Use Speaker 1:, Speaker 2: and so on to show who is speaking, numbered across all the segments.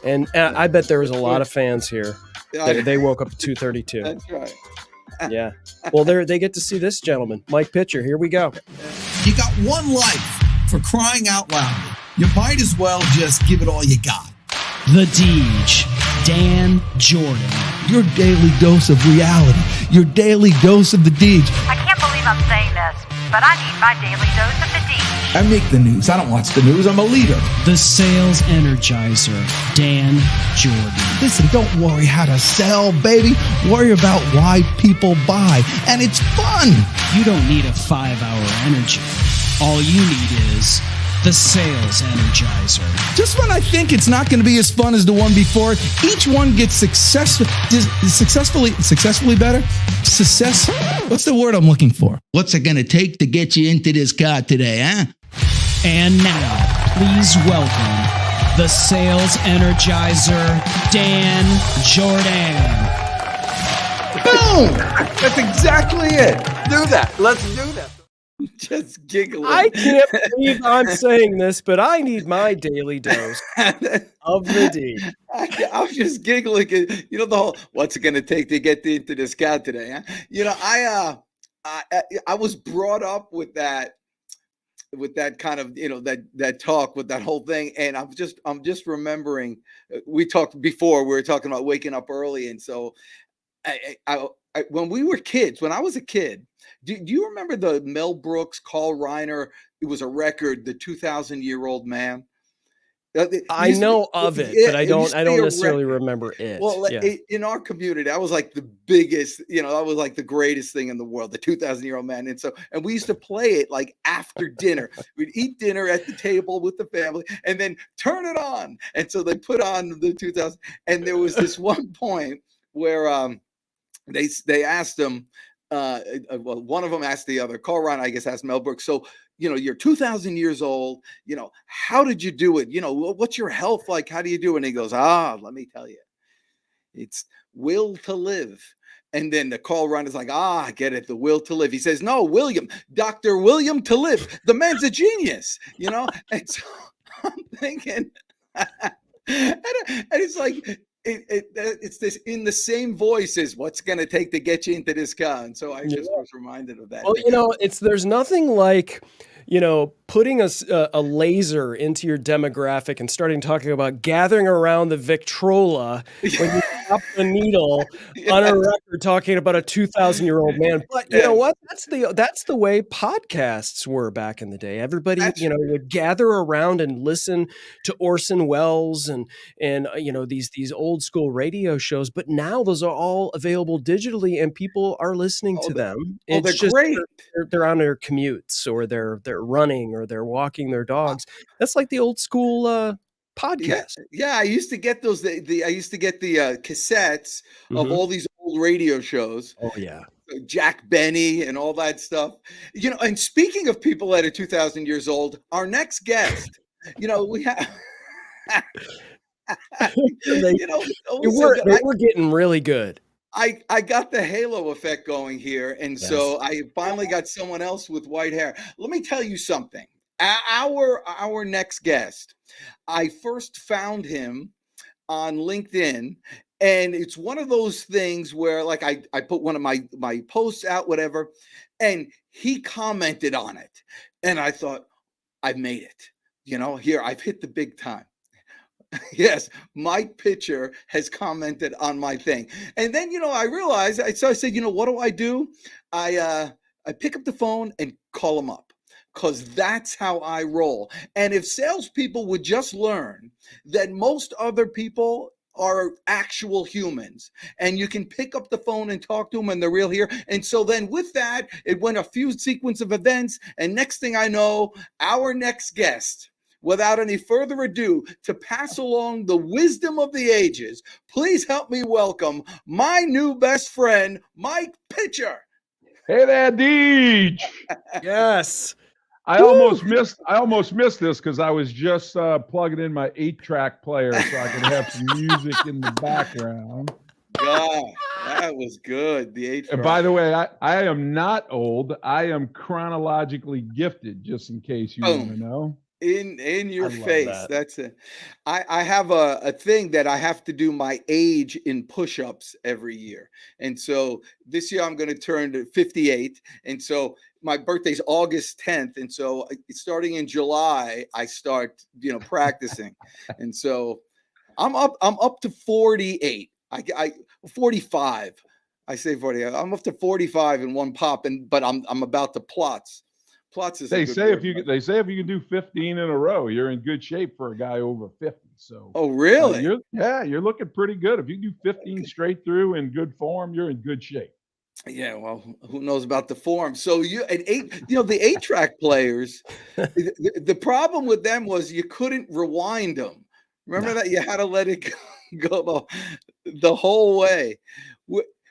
Speaker 1: And I bet there was a lot of fans here.
Speaker 2: Yeah,
Speaker 1: They woke up at 2:32.
Speaker 2: that's right.
Speaker 1: Yeah. Well, they get to see this gentleman, Mike Pitcher. Here we go.
Speaker 3: You got one life, for crying out loud. You might as well just give it all you got.
Speaker 4: The Deej, Dan Jordan.
Speaker 3: Your daily dose of reality. Your daily dose of the Deej.
Speaker 5: I can't believe I'm saying this, but I need my daily dose of the Deej.
Speaker 3: I make the news. I don't watch the news. I'm a leader.
Speaker 4: The Sales Energizer, Dan Jordan.
Speaker 3: Listen, don't worry how to sell, baby. Worry about why people buy. And it's fun.
Speaker 4: You don't need a 5-hour energy. All you need is the Sales Energizer.
Speaker 3: Just when I think it's not going to be as fun as the one before, each one gets successfully better. What's the word I'm looking for? What's it going to take to get you into this car today, huh?
Speaker 4: And now, please welcome the Sales Energizer, Dan Jordan.
Speaker 3: Boom!
Speaker 2: That's exactly it. Do that. Let's do that. Just giggling.
Speaker 1: I can't believe I'm saying this, but I need my daily dose of the D.
Speaker 2: I'm just giggling. You know, the whole, what's it going to take to get into this car today? Huh? You know, I was brought up with that kind of, you know, that talk, with that whole thing. And I'm just remembering, we talked before, we were talking about waking up early. And so I when we were kids, when I was a kid, do you remember the Mel Brooks, Carl Reiner? It was a record, The 2,000-Year-Old Man.
Speaker 1: I know of it, but I don't necessarily remember it.
Speaker 2: Well, in our community, that was like the biggest, you know, that was like the greatest thing in the world, The 2,000-Year-Old Man. And we used to play it like after dinner. We'd eat dinner at the table with the family and then turn it on. And so they put on the 2000. And there was this one point where they asked him, well, one of them asked the other, Carl Reiner, I guess, asked Mel Brooks, so, you know, you're 2,000 years old, you know, how did you do it? You know, what's your health like? How do you do it? And he goes, let me tell you, it's will to live. And then the Carl Reiner's like, I get it, the will to live. He says, no, Dr. William to live. The man's a genius, you know? And so I'm thinking, and it's like, it's this in the same voice as what's going to take to get you into this car. And so I just was reminded of that.
Speaker 1: Well, you know, there's nothing like, you know, putting a laser into your demographic and starting talking about gathering around the Victrola when you drop the needle on a record talking about a 2,000-year-old man. But you know what? That's the way podcasts were back in the day. Everybody, you know, would gather around and listen to Orson Welles and you know, these old school radio shows. But now those are all available digitally, and people are listening to them. It's
Speaker 2: they're great.
Speaker 1: They're on their commutes, or they're running, or they're walking their dogs. That's like the old school podcast.
Speaker 2: Yeah, I used to get those. I used to get the cassettes of all these old radio shows.
Speaker 1: Oh yeah,
Speaker 2: Jack Benny and all that stuff. You know, and speaking of people that are 2,000 years old, our next guest. You know, we have.
Speaker 1: You know, they were getting really good.
Speaker 2: I got the halo effect going here, and so I finally got someone else with white hair. Let me tell you something. Our next guest, I first found him on LinkedIn, and it's one of those things where, like, I put one of my posts out, whatever, and he commented on it, and I thought, I've made it. You know, here I've hit the big time. Yes, Mike Pitcher has commented on my thing. And then, you know, I realized, so I said, you know, what do? I pick up the phone and call him up, because that's how I roll. And if salespeople would just learn that most other people are actual humans, and you can pick up the phone and talk to them, and they're real here. And so then with that, it went a few sequence of events. And next thing I know, our next guest, without any further ado, to pass along the wisdom of the ages, please help me welcome my new best friend, Mike Pitcher.
Speaker 6: Hey there, Deej.
Speaker 1: Yes.
Speaker 6: I almost missed this because I was just plugging in my 8-track player so I could have some music in the background.
Speaker 2: God, that was good. The 8-track.
Speaker 6: And by the way, I am not old. I am chronologically gifted, just in case you want to know.
Speaker 2: in
Speaker 1: I
Speaker 2: your
Speaker 1: love
Speaker 2: face.
Speaker 1: that.
Speaker 2: That's it. I have a thing that I have to do my age in push-ups every year. And so this year I'm going to turn to 58. And so my birthday's August 10th. And so starting in July, I start, practicing. And so I'm up to 48. I 45. I say 40. I'm up to 45 in one pop, but I'm about to plots. Plots is a
Speaker 6: They
Speaker 2: good
Speaker 6: say if
Speaker 2: word.
Speaker 6: you they say if you can do 15 in a row, you're in good shape for a guy over 50. So
Speaker 2: Oh, really?
Speaker 6: you're looking pretty good. If you do 15 straight through in good form, you're in good shape.
Speaker 2: Yeah, well, who knows about the form? So the 8-track players, the problem with them was you couldn't rewind them. Remember
Speaker 1: No.
Speaker 2: that you had to let it go the whole way.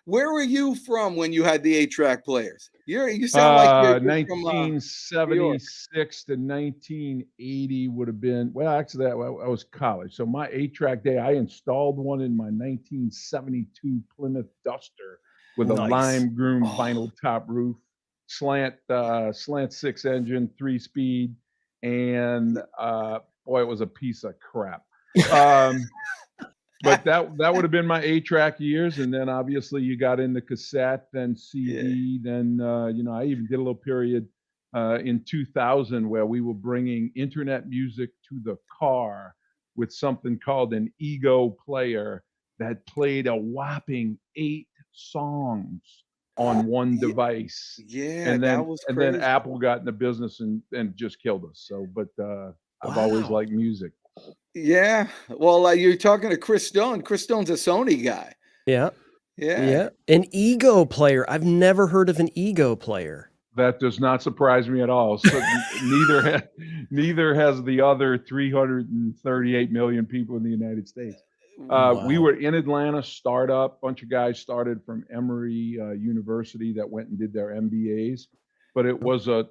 Speaker 2: Where were you from when you had the 8-track players? You sound like you're from New York.
Speaker 6: 1976 to 1980 would have been, well, actually, I was college. So my 8-track day, I installed one in my 1972 Plymouth Duster with a
Speaker 1: Nice.
Speaker 6: lime groomed
Speaker 2: Oh,
Speaker 6: vinyl top roof, slant 6 engine, 3-speed, and boy, it was a piece of crap. Um, but that would have been my 8-track years, and then obviously you got into cassette, then
Speaker 2: yeah.
Speaker 6: CD, then I even did a little period in 2000 where we were bringing internet music to the car with something called an Ego player that played a whopping 8 songs on one
Speaker 2: Yeah,
Speaker 6: device,
Speaker 2: yeah,
Speaker 6: and
Speaker 2: that
Speaker 6: then
Speaker 2: was
Speaker 6: and then
Speaker 2: crazy.
Speaker 6: Apple got in the business and just killed us. So, but I've always
Speaker 1: Wow.
Speaker 6: liked music.
Speaker 2: Yeah. Well, you're talking to Chris Stone. Chris Stone's a Sony guy.
Speaker 1: Yeah.
Speaker 2: Yeah.
Speaker 1: Yeah. An ego player. I've never heard of an ego player.
Speaker 6: That does not surprise me at all. So neither has the other 338 million people in the United States. We
Speaker 1: Wow.
Speaker 6: were in Atlanta, startup. Bunch of guys started from Emory University that went and did their MBAs. But it was a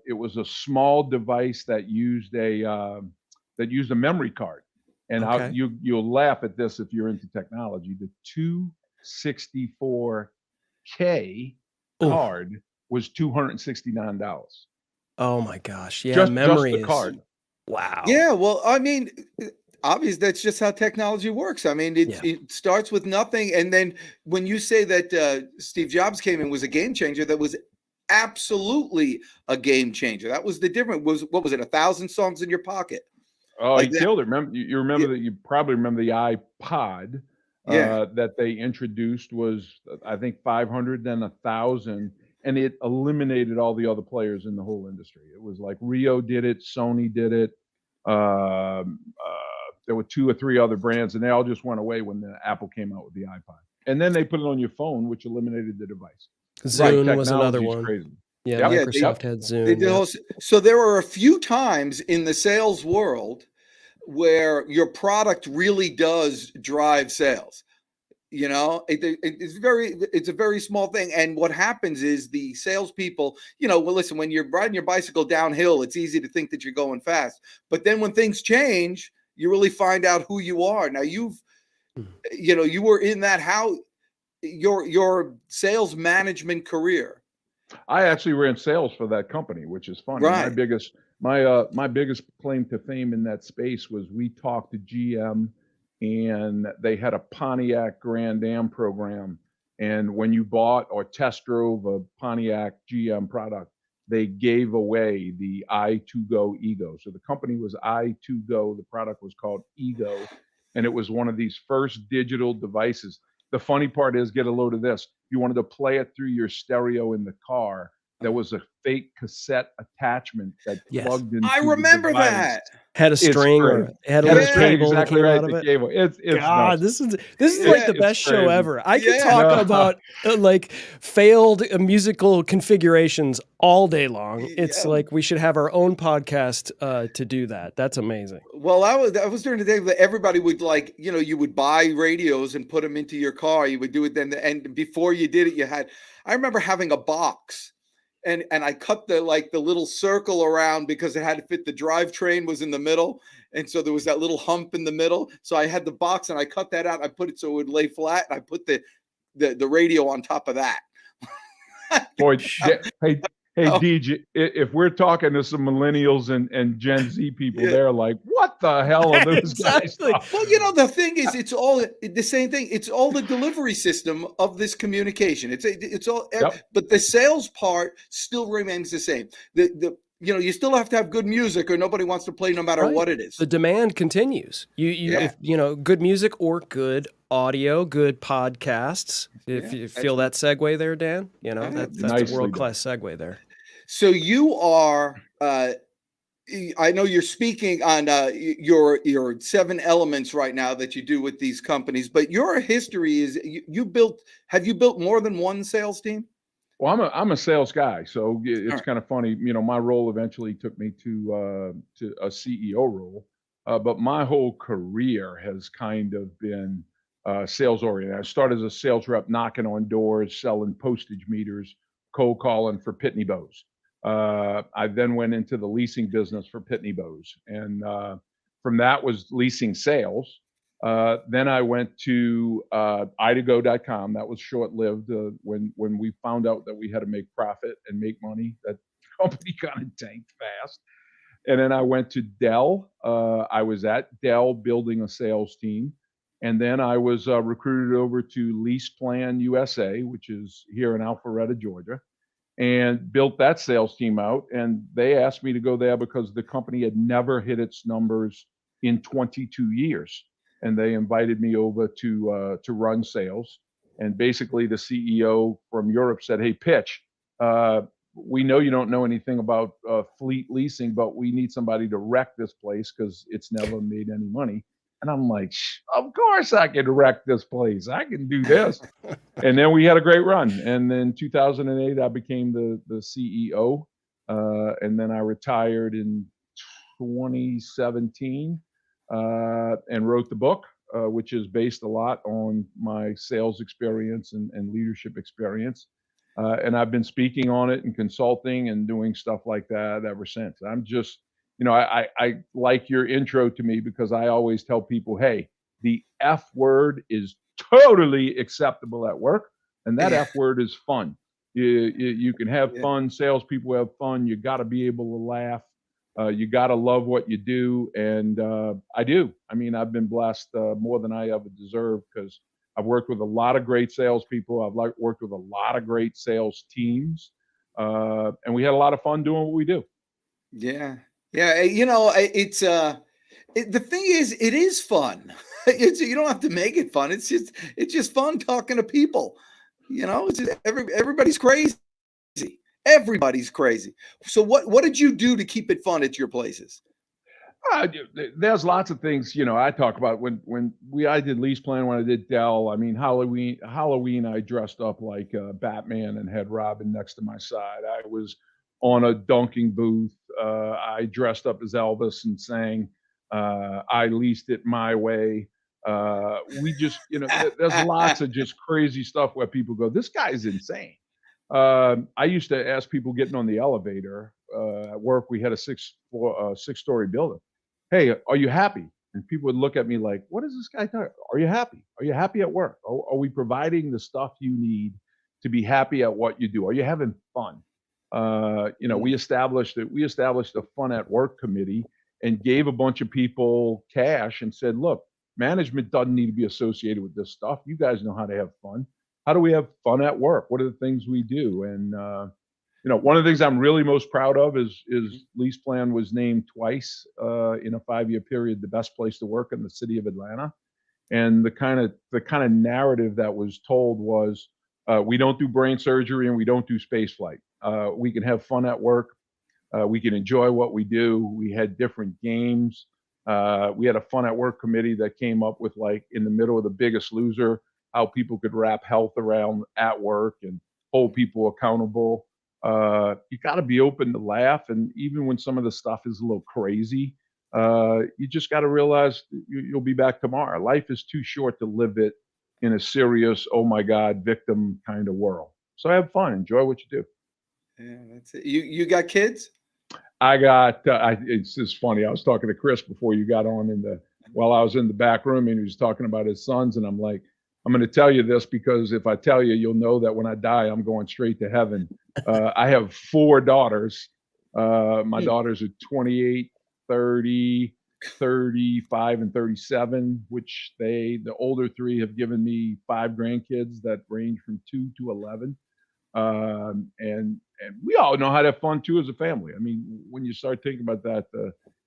Speaker 6: small device that used a memory card. And
Speaker 1: Okay.
Speaker 6: you'll laugh at this if you're into technology. The 264K
Speaker 1: Oh,
Speaker 6: card was $269.
Speaker 1: oh my gosh. Yeah,
Speaker 6: Just
Speaker 1: memory
Speaker 6: the
Speaker 1: is
Speaker 6: card.
Speaker 1: wow.
Speaker 2: Yeah. Well, I mean, obviously, that's just how technology works. I mean,
Speaker 1: Yeah.
Speaker 2: it starts with nothing. And then when you say that Steve Jobs came in was a game changer, that was absolutely a game changer. That was the difference. What was it? 1,000 songs in your pocket.
Speaker 6: Oh, he
Speaker 2: Like that.
Speaker 6: killed it. Remember, you remember that? You probably remember the iPod
Speaker 2: Yeah.
Speaker 6: that they introduced was, I think, 500, then 1,000, and it eliminated all the other players in the whole industry. It was like Rio did it, Sony did it. There were 2 or 3 other brands, and they all just went away when the Apple came out with the iPod. And then they put it on your phone, which eliminated the device. Right,
Speaker 1: Zune was another
Speaker 6: technology's
Speaker 1: one.
Speaker 6: crazy.
Speaker 1: Yeah,
Speaker 6: Yep,
Speaker 2: Yeah.
Speaker 1: Microsoft had
Speaker 2: They
Speaker 1: Zune.
Speaker 2: did
Speaker 1: Yeah.
Speaker 2: so there were a few times in the sales world where your product really does drive sales. It's a very small thing. And what happens is the salespeople, well, listen, when you're riding your bicycle downhill, it's easy to think that you're going fast. But then when things change, you really find out who you are. Now you were in that, how your sales management career.
Speaker 6: I actually ran sales for that company, which is funny.
Speaker 2: Right.
Speaker 6: My biggest claim to fame in that space was we talked to GM, and they had a Pontiac Grand Am program. And when you bought or test drove a Pontiac GM product, they gave away the i2Go Ego. So the company was i2Go. The product was called Ego, and it was one of these first digital devices. The funny part is, get a load of this. You wanted to play it through your stereo in the car. There was a fake cassette attachment that
Speaker 1: Yes.
Speaker 6: plugged into
Speaker 2: I
Speaker 6: the
Speaker 2: remember
Speaker 6: device.
Speaker 2: that.
Speaker 1: Had a
Speaker 6: It's
Speaker 1: string or
Speaker 6: crazy.
Speaker 1: had a
Speaker 6: Had a
Speaker 1: little
Speaker 6: string,
Speaker 1: cable that
Speaker 6: exactly
Speaker 1: came
Speaker 6: right,
Speaker 1: out of
Speaker 6: the
Speaker 1: it.
Speaker 6: cable. It's
Speaker 1: God,
Speaker 6: nuts.
Speaker 1: this is like the
Speaker 6: It's
Speaker 1: best show
Speaker 6: crazy.
Speaker 1: ever. I could
Speaker 2: Yeah.
Speaker 1: talk
Speaker 6: No.
Speaker 1: about like failed musical configurations all day long. It's
Speaker 2: Yeah.
Speaker 1: like we should have our own podcast to do that. That's amazing.
Speaker 2: Well, that was during the day that everybody would, like, you would buy radios and put them into your car. You would do it then, and before you did it, I remember having a box, and I cut the little circle around because it had to fit. The drivetrain was in the middle, and so there was that little hump in the middle. So I had the box, and I cut that out. I put it so it would lay flat, and I put the radio on top of that.
Speaker 6: Boy, hey, Hey,
Speaker 2: Oh,
Speaker 6: DJ, if we're talking to some millennials and Gen Z people,
Speaker 2: yeah.
Speaker 6: they're like, what the hell are those guys
Speaker 1: Exactly.
Speaker 6: talking
Speaker 2: Well,
Speaker 6: about?
Speaker 2: the thing is, it's all the same thing. It's all the delivery system of this communication. It's all,
Speaker 6: Yep.
Speaker 2: but the sales part still remains the same. You still have to have good music, or nobody wants to play, no matter
Speaker 1: Right.
Speaker 2: what it is.
Speaker 1: The demand continues.
Speaker 2: Yeah.
Speaker 1: If good music or good audio, good podcasts. If
Speaker 2: Yeah,
Speaker 1: you
Speaker 2: that's
Speaker 1: feel
Speaker 2: what.
Speaker 1: that segue there, Dan, that's a
Speaker 6: Nicely done.
Speaker 1: world-class segue there.
Speaker 2: So you are. I know you're speaking on your 7 elements right now that you do with these companies, but your history is you built. Have you built more than one sales team?
Speaker 6: Well, I'm a sales guy, so
Speaker 2: All
Speaker 6: it's
Speaker 2: right.
Speaker 6: kind of funny. My role eventually took me to a CEO role, but my whole career has kind of been sales oriented. I started as a sales rep, knocking on doors, selling postage meters, cold calling for Pitney Bowes. I then went into the leasing business for Pitney Bowes, and from that was leasing sales. Then I went to idago.com. That was short lived. When we found out that we had to make profit and make money, that company kind of tanked fast. And then I went to Dell. I was at Dell building a sales team. And then I was recruited over to LeasePlan USA, which is here in Alpharetta, Georgia, and built that sales team out. And they asked me to go there because the company had never hit its numbers in 22 years. And they invited me over to run sales. And basically, the CEO from Europe said, "Hey, Pitch, we know you don't know anything about fleet leasing, but we need somebody to wreck this place because it's never made any money." And I'm like, "Of course I can wreck this place. I can do this." And then we had a great run. And then 2008, I became the CEO. And then I retired in 2017 and wrote the book, which is based a lot on my sales experience and leadership experience. And I've been speaking on it and consulting and doing stuff like that ever since. I'm just, I like your intro to me because I always tell people, hey, the F word is totally acceptable at work. And that F word is fun. You can have
Speaker 2: Yeah.
Speaker 6: fun. Salespeople have fun. You got to be able to laugh. You got to love what you do. And I do. I mean, I've been blessed more than I ever deserve because I've worked with a lot of great salespeople. I've worked with a lot of great sales teams. And we had a lot of fun doing what we do.
Speaker 2: Yeah. Yeah. The thing is, it is fun. You don't have to make it fun. It's just fun talking to people. It's just everybody's crazy. Everybody's crazy. So what did you do to keep it fun at your places?
Speaker 6: There's lots of things, I talk about when I did LeasePlan, when I did Dell. I mean, Halloween, I dressed up like Batman and had Robin next to my side. I was on a dunking booth. I dressed up as Elvis and sang, I leased it my way. We just, there's lots of just crazy stuff where people go, this guy's insane. I used to ask people getting on the elevator at work. We had a six-story building. Hey, are you happy? And people would look at me like, what is this guy talking? Are you happy? Are you happy at work? Are we providing the stuff you need to be happy at what you do? Are you having fun? We established a fun at work committee and gave a bunch of people cash and said, look, management doesn't need to be associated with this stuff. You guys know how to have fun. How do we have fun at work? What are the things we do? And one of the things I'm really most proud of is LeasePlan was named twice in a 5-year period the best place to work in the city of Atlanta. And the kind of narrative that was told was we don't do brain surgery and we don't do space flight. We can have fun at work. We can enjoy what we do. We had different games. We had a fun at work committee that came up with, like, in the middle of The Biggest Loser, how people could wrap health around at work and hold people accountable. You got to be open to laugh. And even when some of the stuff is a little crazy, you just got to realize you'll be back tomorrow. Life is too short to live it in a serious, oh my God, victim kind of world. So have fun, enjoy what you do.
Speaker 2: Yeah, that's it. You got kids?
Speaker 6: It's just funny. I was talking to Chris before you got on while I was in the back room, and he was talking about his sons. And I'm like, I'm going to tell you this because if I tell you, you'll know that when I die, I'm going straight to heaven. I have 4 daughters. My daughters are 28, 30, 35, and 37, which the older 3 have given me 5 grandkids that range from 2 to 11. And we all know how to have fun too as a family. I mean, when you start thinking about that,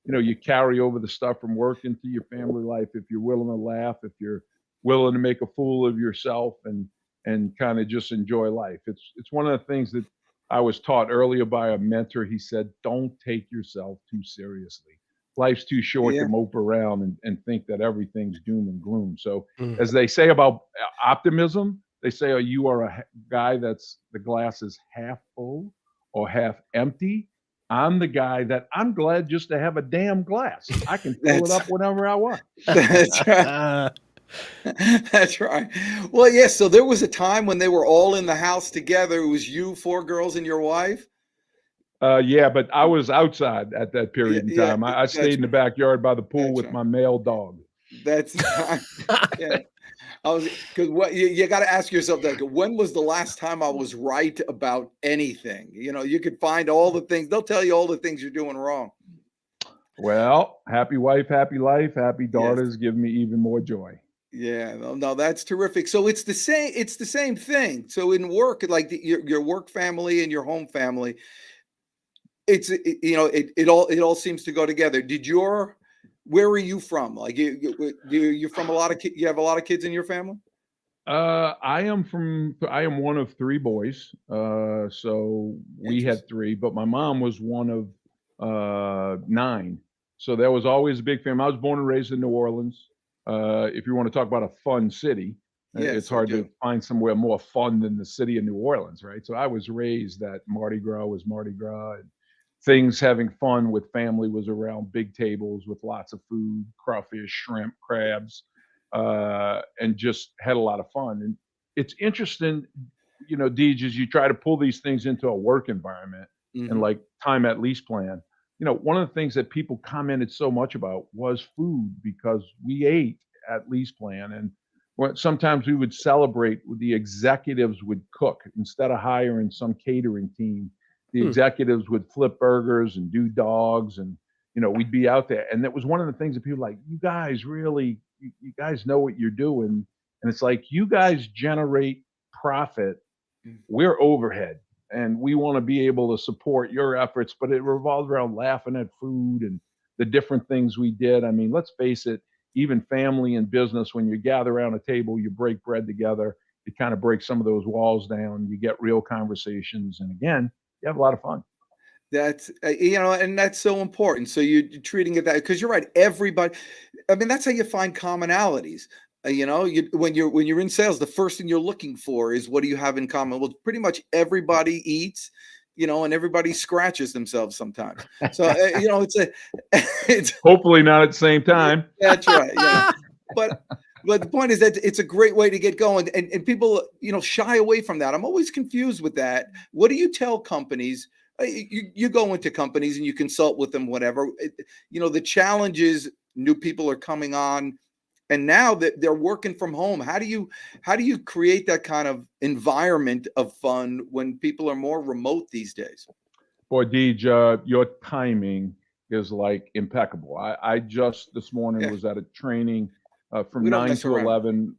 Speaker 6: you carry over the stuff from work into your family life. If you're willing to laugh, if you're willing to make a fool of yourself, and kind of just enjoy life. It's one of the things that I was taught earlier by a mentor. He said, "Don't take yourself too seriously. Life's too short
Speaker 2: Yeah.
Speaker 6: to mope around and think that everything's doom and gloom." So,
Speaker 1: Mm.
Speaker 6: as they say about optimism, they say, you are a guy that's the glass is half full or half empty. I'm the guy that I'm glad just to have a damn glass. I can fill it
Speaker 2: That's
Speaker 6: up whenever I want.
Speaker 2: that's right.
Speaker 1: Uh,
Speaker 2: That's right. Well, yes. So there was a time when they were all in the house together. It was you, 4 girls, and your wife.
Speaker 6: Yeah, but I was outside at that
Speaker 2: Yeah,
Speaker 6: period in
Speaker 2: yeah,
Speaker 6: time. I stayed
Speaker 2: that's
Speaker 6: in the
Speaker 2: right.
Speaker 6: backyard by the pool
Speaker 2: That's
Speaker 6: with
Speaker 2: right.
Speaker 6: my male dog.
Speaker 2: That's yeah. I was because what you got to ask yourself that when was the last time I was right about anything? You could find all the things. They'll tell you all the things you're doing wrong.
Speaker 6: Well, happy wife, happy life, happy
Speaker 2: Yes.
Speaker 6: daughters give me even more joy.
Speaker 2: Yeah, no, that's terrific. So it's the same. It's the same thing. So in work, like your work family and your home family, it all seems to go together. Where are you from? Like you're from a lot of you have a lot of kids in your family.
Speaker 6: I am one of 3 boys. So we had
Speaker 2: Interesting.
Speaker 6: 3, but my mom was one of 9. So there was always a big family. I was born and raised in New Orleans. If you want to talk about a fun city, it's
Speaker 2: Yes, I
Speaker 6: hard to
Speaker 2: do.
Speaker 6: find somewhere more fun than the city of New Orleans, right? So I was raised that Mardi Gras was Mardi Gras, and things having fun with family was around big tables with lots of food, crawfish, shrimp, crabs, and just had a lot of fun. And it's interesting, Deej, as you try to pull these things into a work environment and
Speaker 2: Hmm.
Speaker 6: like time at lease plan. One of the things that people commented so much about was food because we ate at lease plan. And sometimes we would celebrate the executives would cook instead of hiring some catering team. The
Speaker 1: hmm.
Speaker 6: executives would flip burgers and do dogs, and we'd be out there. And that was one of the things that people like, you guys really, you guys know what you're doing. And it's like, you guys generate profit, we're overhead, and we want to be able to support your efforts. But it revolves around laughing at food and the different things we did. I mean, let's face it, even family and business, when you gather around a table, you break bread together, it kind of breaks some of those walls down, you get real conversations, and again, you have a lot of fun.
Speaker 2: That's and that's so important. So you're treating it that because you're right. Everybody, I mean, that's how you find commonalities. When you're in sales, the first thing you're looking for is what do you have in common? Well, pretty much everybody eats, and everybody scratches themselves sometimes. So it's a, it's
Speaker 6: Hopefully not at the same time.
Speaker 2: that's right. But the point is that it's a great way to get going, and people shy away from that. I'm always confused with that. What do you tell companies? You go into companies and you consult with them, whatever. The challenge is new people are coming on, and now that they're working from home, how do you create that kind of environment of fun when people are more remote these days?
Speaker 6: Boy, Deej, your timing is like impeccable. I just this morning
Speaker 2: Yeah,
Speaker 6: was at a training from
Speaker 2: we don't
Speaker 6: 9
Speaker 2: mess
Speaker 6: to
Speaker 2: around.
Speaker 6: 11,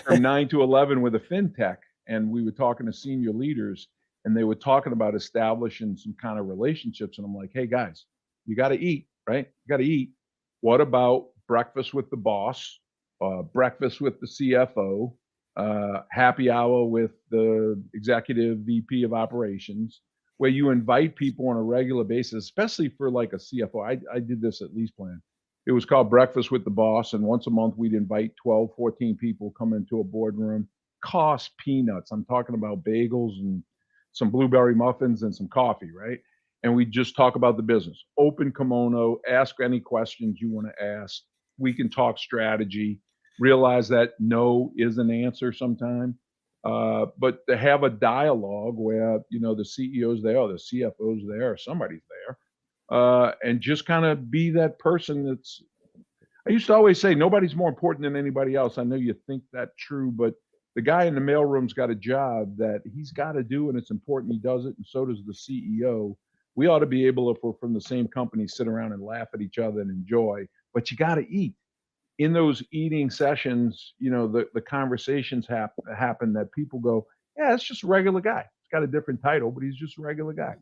Speaker 6: from 9 to 11 with a fintech, and we were talking to senior leaders, and they were talking about establishing some kind of relationships. And I'm like, hey guys, you got to eat, right? You got to eat. What about breakfast with the boss, breakfast with the CFO, happy hour with the executive VP of operations, where you invite people on a regular basis, especially for like a CFO. I did this at LeasePlan. It was called Breakfast with the Boss. And once a month, we'd invite 12, 14 people come into a boardroom, cost peanuts. I'm talking about bagels and some blueberry muffins and some coffee, right? And we just talk about the business. Open kimono, ask any questions you want to ask. We can talk strategy, realize that no is an answer sometimes. But to have a dialogue where the CEO's there, or the CFO's there, or somebody's there, and just kind of be that person that's. I used to always say nobody's more important than anybody else. I know you think that's true, but the guy in the mailroom's got a job that he's got to do, and it's important he does it, and so does the CEO. We ought to be able, if we're from the same company, sit around and laugh at each other and enjoy, but you got to eat. In those eating sessions, the conversations happen that people go, yeah, it's just a regular guy. He's got a different title, but he's just a regular guy.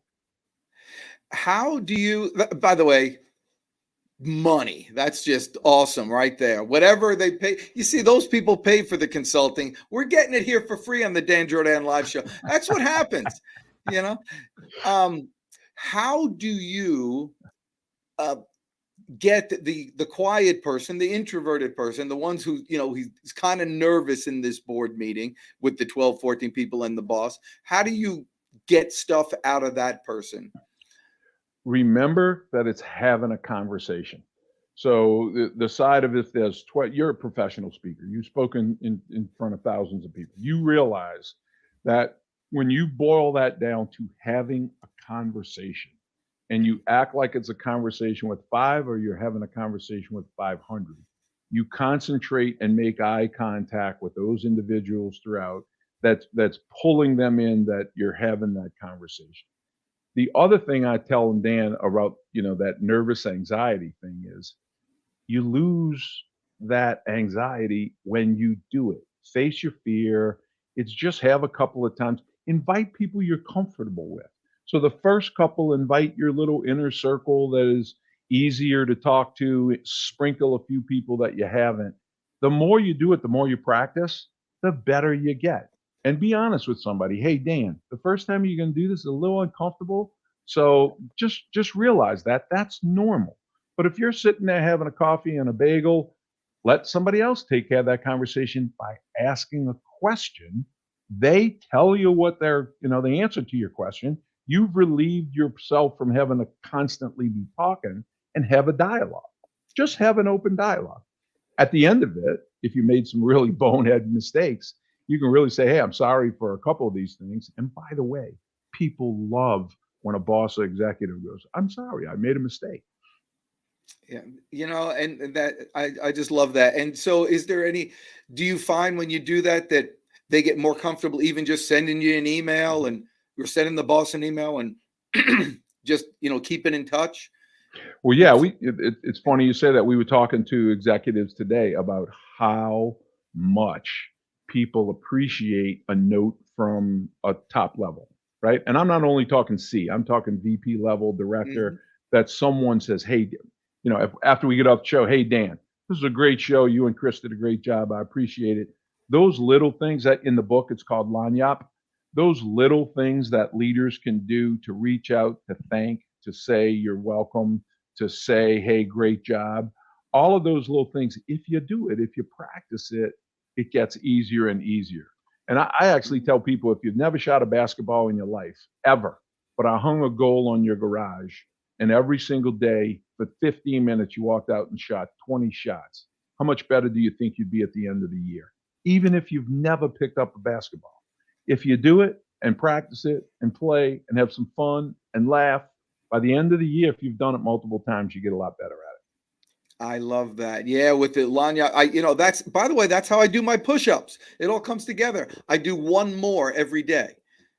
Speaker 2: How do you, by the way, money, that's just awesome right there. Whatever they pay, you see, those people pay for the consulting. We're getting it here for free on the Dan Jordan Live Show. That's what happens, you know. How do you get the quiet person, the introverted person, the ones who, he's kind of nervous in this board meeting with the 12, 14 people and the boss? How do you get stuff out of that person?
Speaker 6: Remember that it's having a conversation. So the side of it, you're a professional speaker. You've spoken in front of thousands of people. You realize that when you boil that down to having a conversation, and you act like it's a conversation with 5 or you're having a conversation with 500, you concentrate and make eye contact with those individuals throughout. That's pulling them in, that you're having that conversation. The other thing I tell Dan about, that nervous anxiety thing is you lose that anxiety when you do it. Face your fear. It's just have a couple of times. Invite people you're comfortable with. So the first couple, invite your little inner circle that is easier to talk to, sprinkle a few people that you haven't. The more you do it, the more you practice, the better you get. And be honest with somebody. Hey, Dan, the first time you're going to do this is a little uncomfortable. So just realize that that's normal. But if you're sitting there having a coffee and a bagel, let somebody else take care of that conversation by asking a question. They tell you what the answer to your question. You've relieved yourself from having to constantly be talking, and have a dialogue. Just have an open dialogue. At the end of it, if you made some really bonehead mistakes, you can really say, hey, I'm sorry for a couple of these things. And by the way, people love when a boss or executive goes, I'm sorry, I made a mistake.
Speaker 2: Yeah, and that I just love that. And so do you find when you do that they get more comfortable even just sending you an email, and you're sending the boss an email, and just, keeping in touch?
Speaker 6: Well, yeah, it's funny you say that. We were talking to executives today about how much people appreciate a note from a top level, right? And I'm not only talking C, I'm talking VP level, director, that someone says, hey, after we get off the show, hey, Dan, this is a great show. You and Chris did a great job. I appreciate it. Those little things that in the book, it's called Lanyap. Those little things that leaders can do to reach out, to thank, to say you're welcome, to say, hey, great job. All of those little things, if you do it, if you practice it, it gets easier and easier. And I actually tell people, if you've never shot a basketball in your life, ever, but I hung a goal on your garage, and every single day for 15 minutes you walked out and shot 20 shots, how much better do you think you'd be at the end of the year? Even if you've never picked up a basketball. If you do it and practice it and play and have some fun and laugh, by the end of the year, if you've done it multiple times, you get a lot better at it.
Speaker 2: I love that. Yeah, with the Lanya, that's, by the way, that's how I do my push-ups. It all comes together. I do one more every day.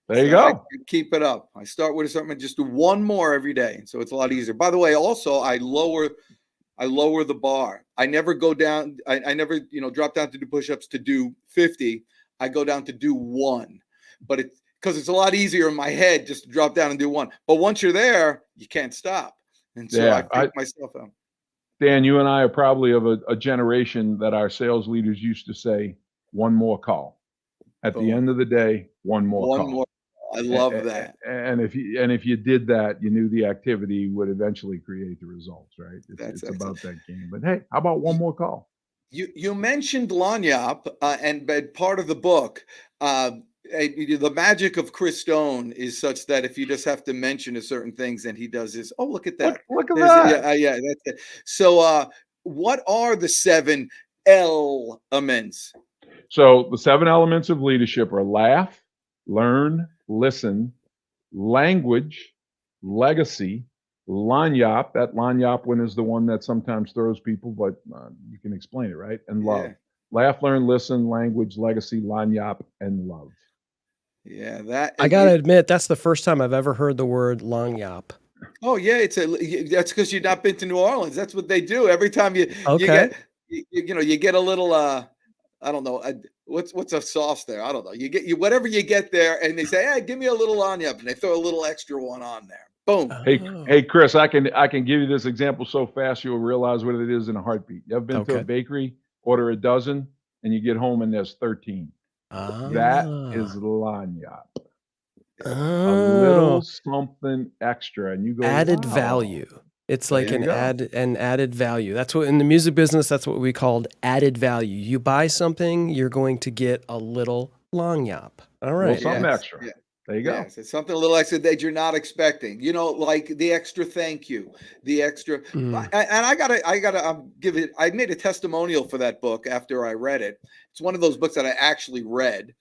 Speaker 6: There you go.
Speaker 2: I keep it up. I start with something, just do one more every day. So it's a lot easier. By the way, also I lower the bar. I never go down. I never, drop down to do push-ups to do 50. I go down to do 1, but because it's a lot easier in my head just to drop down and do 1. But once you're there, you can't stop. And so I freak myself out.
Speaker 6: Dan, you and I are probably of a generation that our sales leaders used to say, one more call. At the end of the day, one more call.
Speaker 2: I love that.
Speaker 6: And if you did that, you knew the activity would eventually create the results, right? It's about that game. But hey, how about one more call?
Speaker 2: You mentioned Lanyap, and part of the book, the magic of Chris Stone is such that if you just have to mention a certain things, and he does this. Oh, look at that!
Speaker 6: Look at that!
Speaker 2: Yeah, that's it. So, what are the 7 elements?
Speaker 6: So the 7 elements of leadership are laugh, learn, listen, language, legacy, Lanyap, that Lanyap one is the one that sometimes throws people, but you can explain it, right? And love.
Speaker 2: Yeah.
Speaker 6: Laugh, learn, listen, language, legacy, Lanyap, and love.
Speaker 2: Yeah. That
Speaker 1: I gotta admit, that's the first time I've ever heard the word lagniappe.
Speaker 2: Oh yeah, that's because you've not been to New Orleans. That's what they do every time you
Speaker 1: Okay.
Speaker 2: get you get a little I don't know what's a sauce there. I don't know. You get whatever you get there, and they say, "Hey, give me a little onion," and they throw a little extra one on there. Boom.
Speaker 6: Hey, Chris, I can give you this example so fast you'll realize what it is in a heartbeat. You ever been to a
Speaker 1: Okay.
Speaker 6: bakery, order a dozen, and you get home and there's 13? That is lagniappe. A little something extra, and you go,
Speaker 1: added
Speaker 6: wow.
Speaker 1: value. It's
Speaker 2: There
Speaker 1: like
Speaker 2: you
Speaker 1: an
Speaker 2: go.
Speaker 1: added value. That's what in the music business, that's what we called added value. You buy something, you're going to get a little lagniappe. All
Speaker 6: Well,
Speaker 1: right.
Speaker 6: something
Speaker 2: Yes.
Speaker 6: extra.
Speaker 2: Yeah.
Speaker 6: There you go.
Speaker 2: Yes, it's something a little extra that you're not expecting. You know, like the extra thank you, the extra.
Speaker 1: Mm.
Speaker 2: And I gotta give it. I made a testimonial for that book after I read it. It's one of those books that I actually read.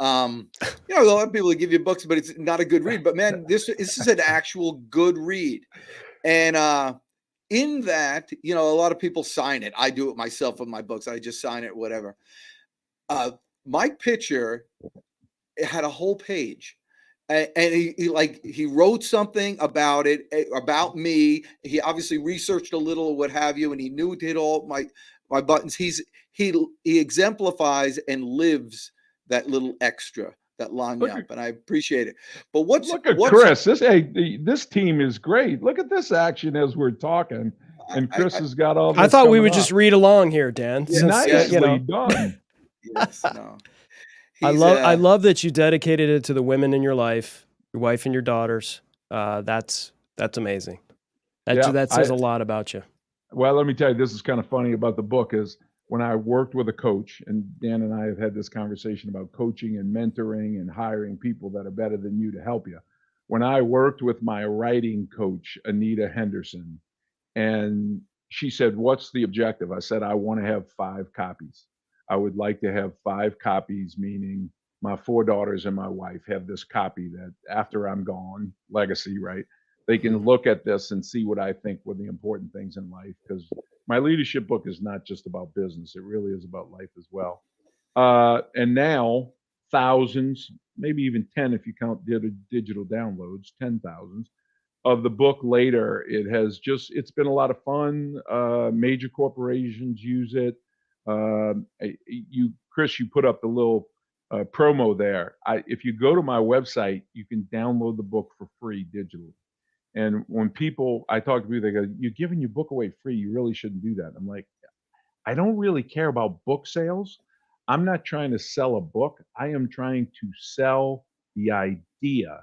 Speaker 2: You know, a lot of people give you books, but it's not a good read. But man, this is an actual good read. And in that, you know, a lot of people sign it. I do it myself with my books. I just sign it, whatever. My picture, it had a whole page. And he wrote something about it, about me. He obviously researched a little or what have you, and he knew it hit all my buttons. He exemplifies and lives that little extra, that lagniappe, and I appreciate it. But
Speaker 6: Look at Chris. This team is great. Look at this action as we're talking, and Chris has got all this.
Speaker 1: I thought we would
Speaker 6: coming
Speaker 1: just
Speaker 6: up.
Speaker 1: read along here, Dan.
Speaker 2: Yeah,
Speaker 1: Since,
Speaker 6: Nicely done.
Speaker 2: Yes, no.
Speaker 1: I love that you dedicated it to the women in your life, your wife and your daughters. That's amazing. That says a lot about you.
Speaker 6: Well, let me tell you, this is kind of funny about the book is when I worked with a coach, and Dan and I have had this conversation about coaching and mentoring and hiring people that are better than you to help you. When I worked with my writing coach, Anita Henderson, and she said, "What's the objective?" I said, "I want to have 5 copies. I would like to have 5 copies, meaning my 4 daughters and my wife have this copy that after I'm gone, legacy, right? They can look at this and see what I think were the important things in life, because my leadership book is not just about business. It really is about life as well. And now thousands, maybe even 10 if you count digital downloads, 10,000 of the book later. It's been a lot of fun. Major corporations use it. Chris, you put up the little promo there. If you go to my website, you can download the book for free digitally. And when I talk to people, they go, "You're giving your book away free. You really shouldn't do that." I'm like, I don't really care about book sales. I'm not trying to sell a book. I am trying to sell the idea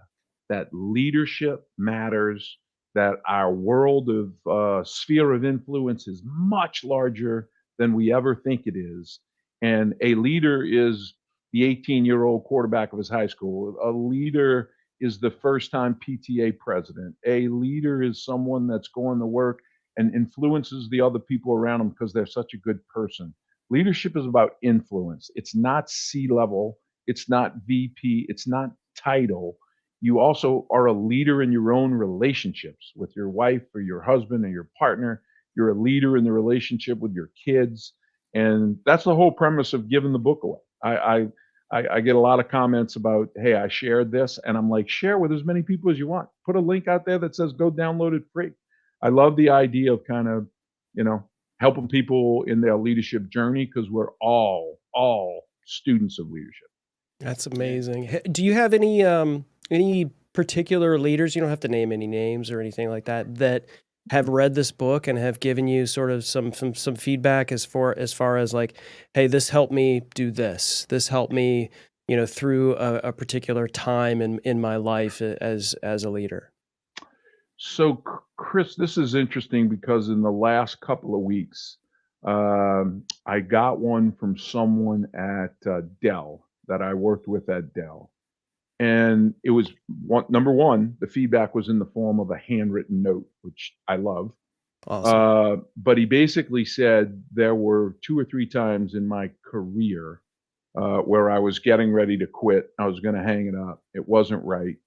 Speaker 6: that leadership matters, that our world of sphere of influence is much larger than we ever think it is. And a leader is the 18-year-old quarterback of his high school. A leader is the first time PTA president. A leader is someone that's going to work and influences the other people around them because they're such a good person. Leadership is about influence. It's not C-level. It's not VP. It's not title. You also are a leader in your own relationships with your wife or your husband or your partner. You're a leader in the relationship with your kids. And that's the whole premise of giving the book away. I get a lot of comments about, "Hey, I shared this," and I'm like, share with as many people as you want. Put a link out there that says go download it free. I love the idea of kind of, helping people in their leadership journey, because we're all students of leadership.
Speaker 1: That's amazing. Do you have any particular leaders, you don't have to name any names or anything like that, that have read this book and have given you sort of some feedback as far as like, "Hey, this helped me do this. This helped me, through a particular time in my life as a leader."
Speaker 6: So, Chris, this is interesting because in the last couple of weeks, I got one from someone at Dell that I worked with at Dell. And it was number one, the feedback was in the form of a handwritten note, which I love.
Speaker 1: Awesome.
Speaker 6: But he basically said there were 2 or 3 times in my career where I was getting ready to quit. I was going to hang it up. It wasn't right.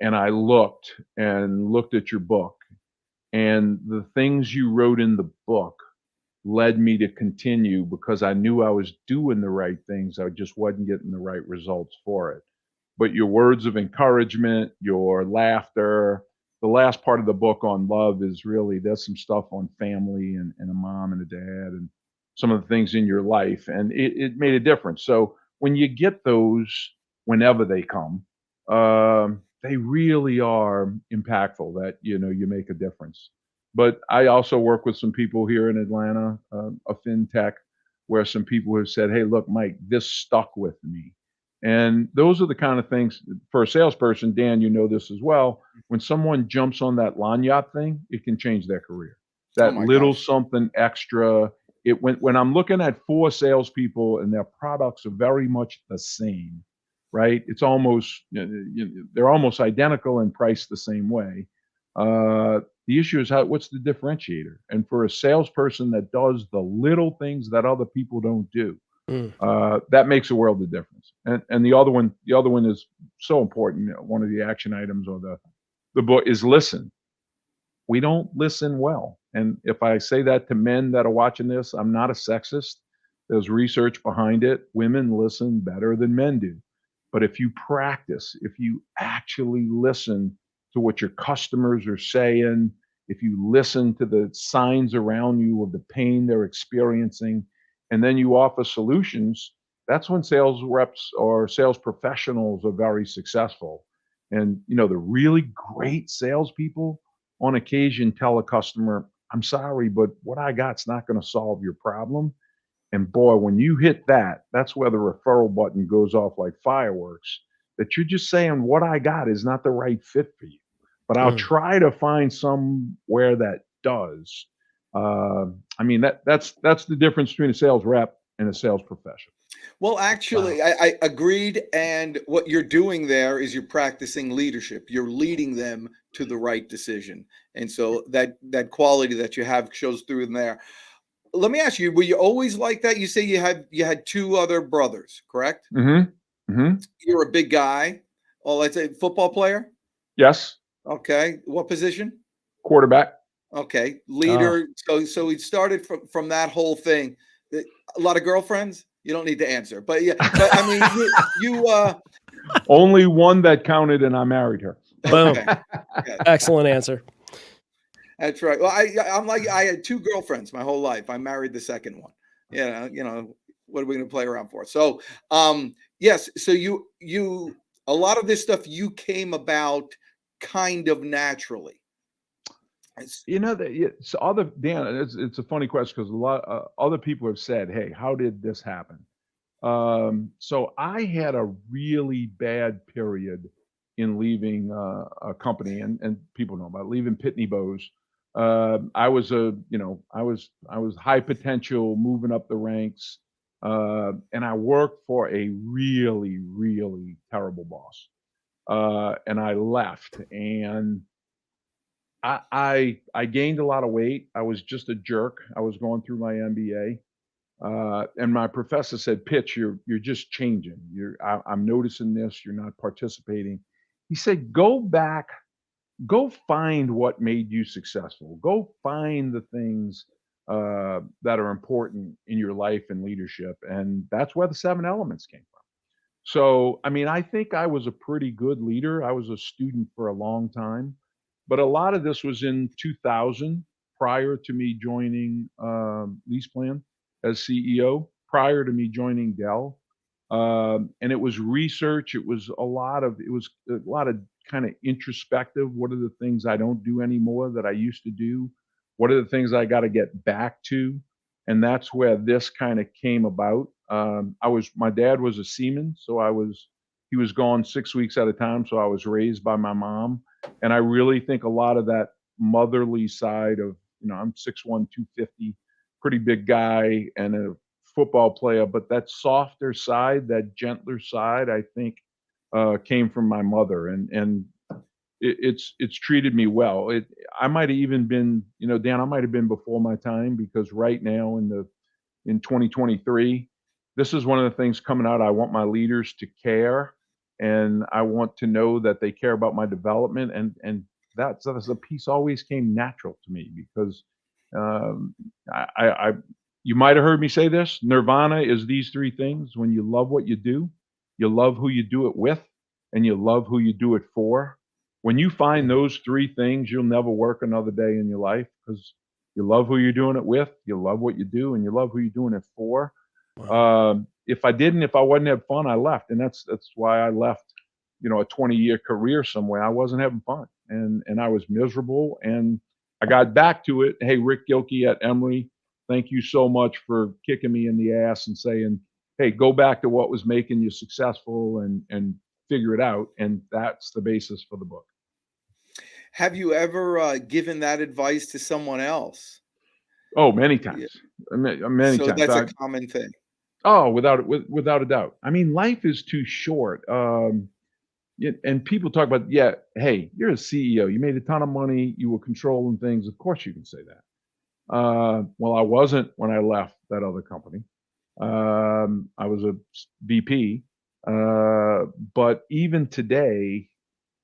Speaker 6: and I looked at your book, and the things you wrote in the book led me to continue because I knew I was doing the right things. I just wasn't getting the right results for it. But your words of encouragement, your laughter, the last part of the book on love is really, there's some stuff on family and a mom and a dad and some of the things in your life. And it made a difference. So when you get those, whenever they come, they really are impactful that, you make a difference. But I also work with some people here in Atlanta, a fintech, where some people have said, "Hey, look, Mike, this stuck with me." And those are the kind of things for a salesperson, Dan, you know this as well. When someone jumps on that lanyard thing, it can change their career.
Speaker 2: Oh
Speaker 6: That
Speaker 2: my
Speaker 6: little
Speaker 2: gosh.
Speaker 6: something extra. When I'm looking at four salespeople and their products are very much the same, right? It's almost they're almost identical and priced the same way. The issue is what's the differentiator? And for a salesperson that does the little things that other people don't do,
Speaker 1: Mm.
Speaker 6: that makes a world of difference. And the other one is so important. One of the action items or the book is listen. We don't listen well. And if I say that to men that are watching this, I'm not a sexist. There's research behind it. Women listen better than men do. But if you practice, if you actually listen to what your customers are saying, if you listen to the signs around you of the pain they're experiencing, and then you offer solutions, that's when sales reps or sales professionals are very successful. And the really great salespeople on occasion tell a customer, "I'm sorry, but what I got's not going to solve your problem." And boy, when you hit that, that's where the referral button goes off like fireworks. That you're just saying, what I got is not the right fit for you. But I'll
Speaker 1: Mm.
Speaker 6: try to find somewhere that does. That's the difference between a sales rep and a sales professional.
Speaker 2: Well,
Speaker 1: Wow.
Speaker 2: actually, I agreed. And what you're doing there is you're practicing leadership. You're leading them to the right decision. And so that quality that you have shows through in there. Let me ask you, were you always like that? You say you had two other brothers, correct?
Speaker 6: Mm-hmm. Mm-hmm.
Speaker 2: You're a big guy. Oh, let's say football player.
Speaker 6: Yes.
Speaker 2: Okay. What position?
Speaker 6: Quarterback.
Speaker 2: Okay.
Speaker 1: Ah.
Speaker 2: Leader. So it started from that whole thing. A lot of girlfriends? You don't need to answer. But yeah, but I mean you
Speaker 6: Only one that counted, and I married her.
Speaker 1: Boom.
Speaker 2: okay. Yeah,
Speaker 1: Excellent answer.
Speaker 2: that's right. Well, I'm like I had two girlfriends my whole life. I married the second one. What are we gonna play around for? So yes, so you a lot of this stuff you came about kind of naturally. It's-
Speaker 6: So other Dan, it's a funny question because a lot other people have said, "Hey, how did this happen?" So I had a really bad period in leaving a company, and people know about leaving Pitney Bowes. I was high potential, moving up the ranks, and I worked for a really, really terrible boss. And I left, and I gained a lot of weight. I was just a jerk. I was going through my MBA. And my professor said, "Pitch, you're just changing. I'm noticing this. You're not participating." He said, "Go back, go find what made you successful. Go find the things that are important in your life and leadership." And that's where the seven elements came from. So, I mean, I think I was a pretty good leader. I was a student for a long time, but a lot of this was in 2000, prior to me joining LeasePlan as CEO, prior to me joining Dell. And it was research. It was a lot of kind of introspective. What are the things I don't do anymore that I used to do? What are the things I got to get back to? And that's where this kind of came about. My dad was a seaman, so he was gone 6 weeks at a time. So I was raised by my mom. And I really think a lot of that motherly side of, I'm 6'1", 250, pretty big guy and a football player, but that softer side, that gentler side, I think came from my mother. And it's treated me well. I might have even been, Dan, I might have been before my time because right now in 2023, this is one of the things coming out. I want my leaders to care. and I want to know that they care about my development, and that's a piece always came natural to me because um, I you might have heard me say this. Nirvana is these three things: when you love what you love who you do it with, and you love who you do it for. When you find
Speaker 1: Mhm.
Speaker 6: those three things, you'll never work another day in your life because you love who you're doing it with, you love what you do, and you love who you're doing it for.
Speaker 1: Wow.
Speaker 6: If I wasn't have fun, I left, and that's why I left. A 20-year career somewhere. I wasn't having fun, and I was miserable. And I got back to it. Hey, Rick Gilkey at Emory, thank you so much for kicking me in the ass and saying, hey, go back to what was making you successful and figure it out. And that's the basis for the book.
Speaker 2: Have you ever given that advice to someone else?
Speaker 6: Oh, many
Speaker 2: Yeah.
Speaker 6: times, many
Speaker 2: So
Speaker 6: times.
Speaker 2: that's a common thing.
Speaker 6: Oh, without a doubt. I mean, life is too short. And people talk about, yeah, hey, you're a CEO. You made a ton of money. You were controlling things. Of course, you can say that. Well, I wasn't when I left that other company. I was a VP. But even today,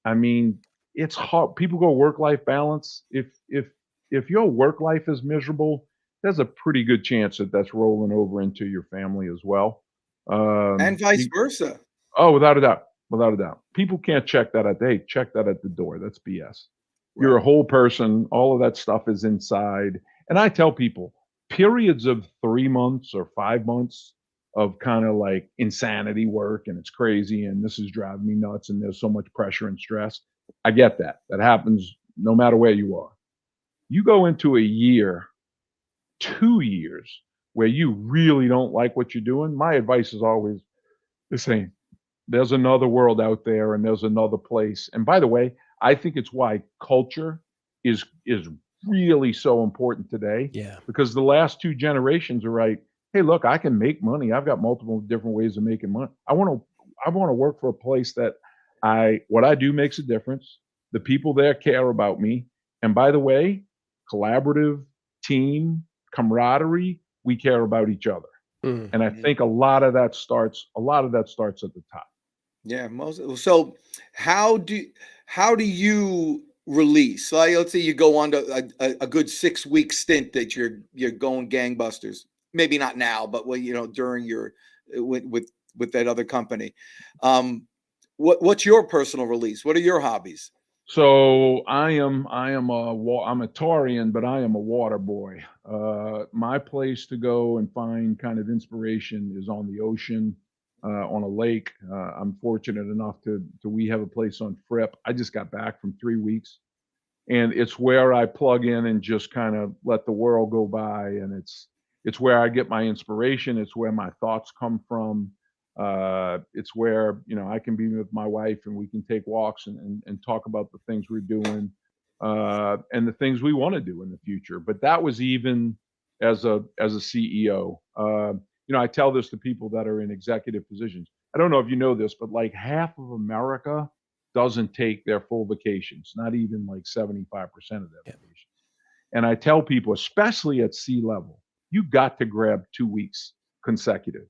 Speaker 6: I mean, it's hard. People go work-life balance. If your work life is miserable, there's a pretty good chance that that's rolling over into your family as well.
Speaker 2: And vice
Speaker 6: You,
Speaker 2: versa.
Speaker 6: oh, without a doubt, without a doubt. People can't check that at check that at the door. That's BS. You're a
Speaker 2: Right.
Speaker 6: whole person. All of that stuff is inside. And I tell people, periods of 3 months or 5 months of kind of like insanity work and it's crazy and this is driving me nuts and there's so much pressure and stress. I get that. That happens no matter where you are. You go into a year, 2 years where you really don't like what you're doing. My advice is always the same. There's another world out there and there's another place. And by the way, I think it's why culture is really so important today
Speaker 1: Yeah.
Speaker 6: because the last two generations are right. Hey, look, I can make money. I've got multiple different ways of making money. I want to work for a place that what I do makes a difference. The people there care about me. And by the way, collaborative team, camaraderie, we care about each other.
Speaker 1: Mm.
Speaker 6: And I
Speaker 2: Mhm.
Speaker 6: think a lot of that starts at the top.
Speaker 2: Yeah, so how do how do you release? Like, let's say you go on to a good 6 week stint that you're going gangbusters. Maybe not now, but when during your with that other company. Um, what's your personal release? What are your hobbies?
Speaker 6: So I'm a Taurian, but I am a water boy. My place to go and find kind of inspiration is on the ocean, on a lake. I'm fortunate enough to we have a place on Fripp. I just got back from 3 weeks, and it's where I plug in and just kind of let the world go by, and it's where I get my inspiration. It's where my thoughts come from. It's where I can be with my wife and we can take walks and talk about the things we're doing and the things we want to do in the future. But that was even as a CEO. I tell this to people that are in executive positions. I don't know if you know this, but like half of America doesn't take their full vacations, not even like 75% of their
Speaker 1: Yeah.
Speaker 6: vacations. And I tell people, especially at C level, you got to grab 2 weeks consecutive.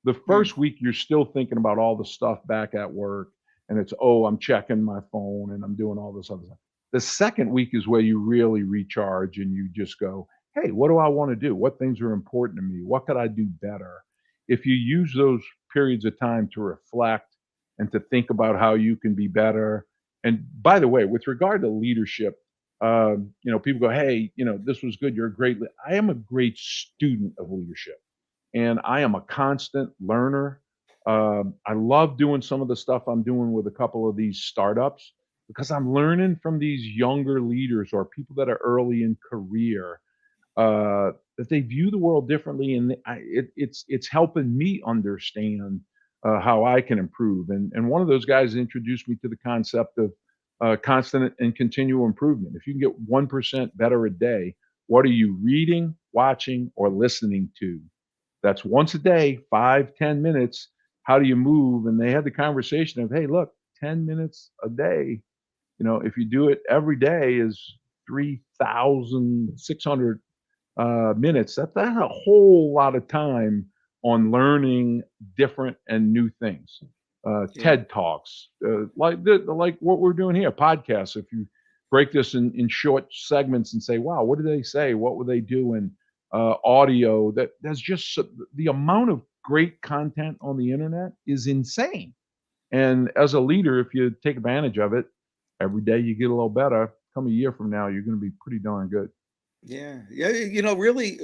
Speaker 6: The
Speaker 2: Hmm.
Speaker 6: first week, you're still thinking about all the stuff back at work, and it's, oh, I'm checking my phone and I'm doing all this other stuff. The second week is where you really recharge and you just go, hey, what do I want to do? What things are important to me? What could I do better? If you use those periods of time to reflect and to think about how you can be better. And by the way, with regard to leadership, people go, hey, this was good. You're a great. I am a great student of leadership, and I am a constant learner. I love doing some of the stuff I'm doing with a couple of these startups because I'm learning from these younger leaders or people that are early in career that they view the world differently, and it's helping me understand how I can improve. And one of those guys introduced me to the concept of constant and continual improvement. If you can get 1% better a day, what are you reading, watching, or listening to? That's once a day, 5-10 minutes. How do you move? And they had the conversation of, hey, look, 10 minutes a day. If you do it every day, is 3,600 minutes. That's a whole lot of time on learning different and new things.
Speaker 2: Yeah.
Speaker 6: TED Talks, like what we're doing here, podcasts. If you break this in short segments and say, wow, what did they say? What were they doing? Audio, there's just the amount of great content on the internet is insane. And as a leader, if you take advantage of it, every day you get a little better. Come a year from now, you're going to be pretty darn good.
Speaker 2: Yeah, yeah, really,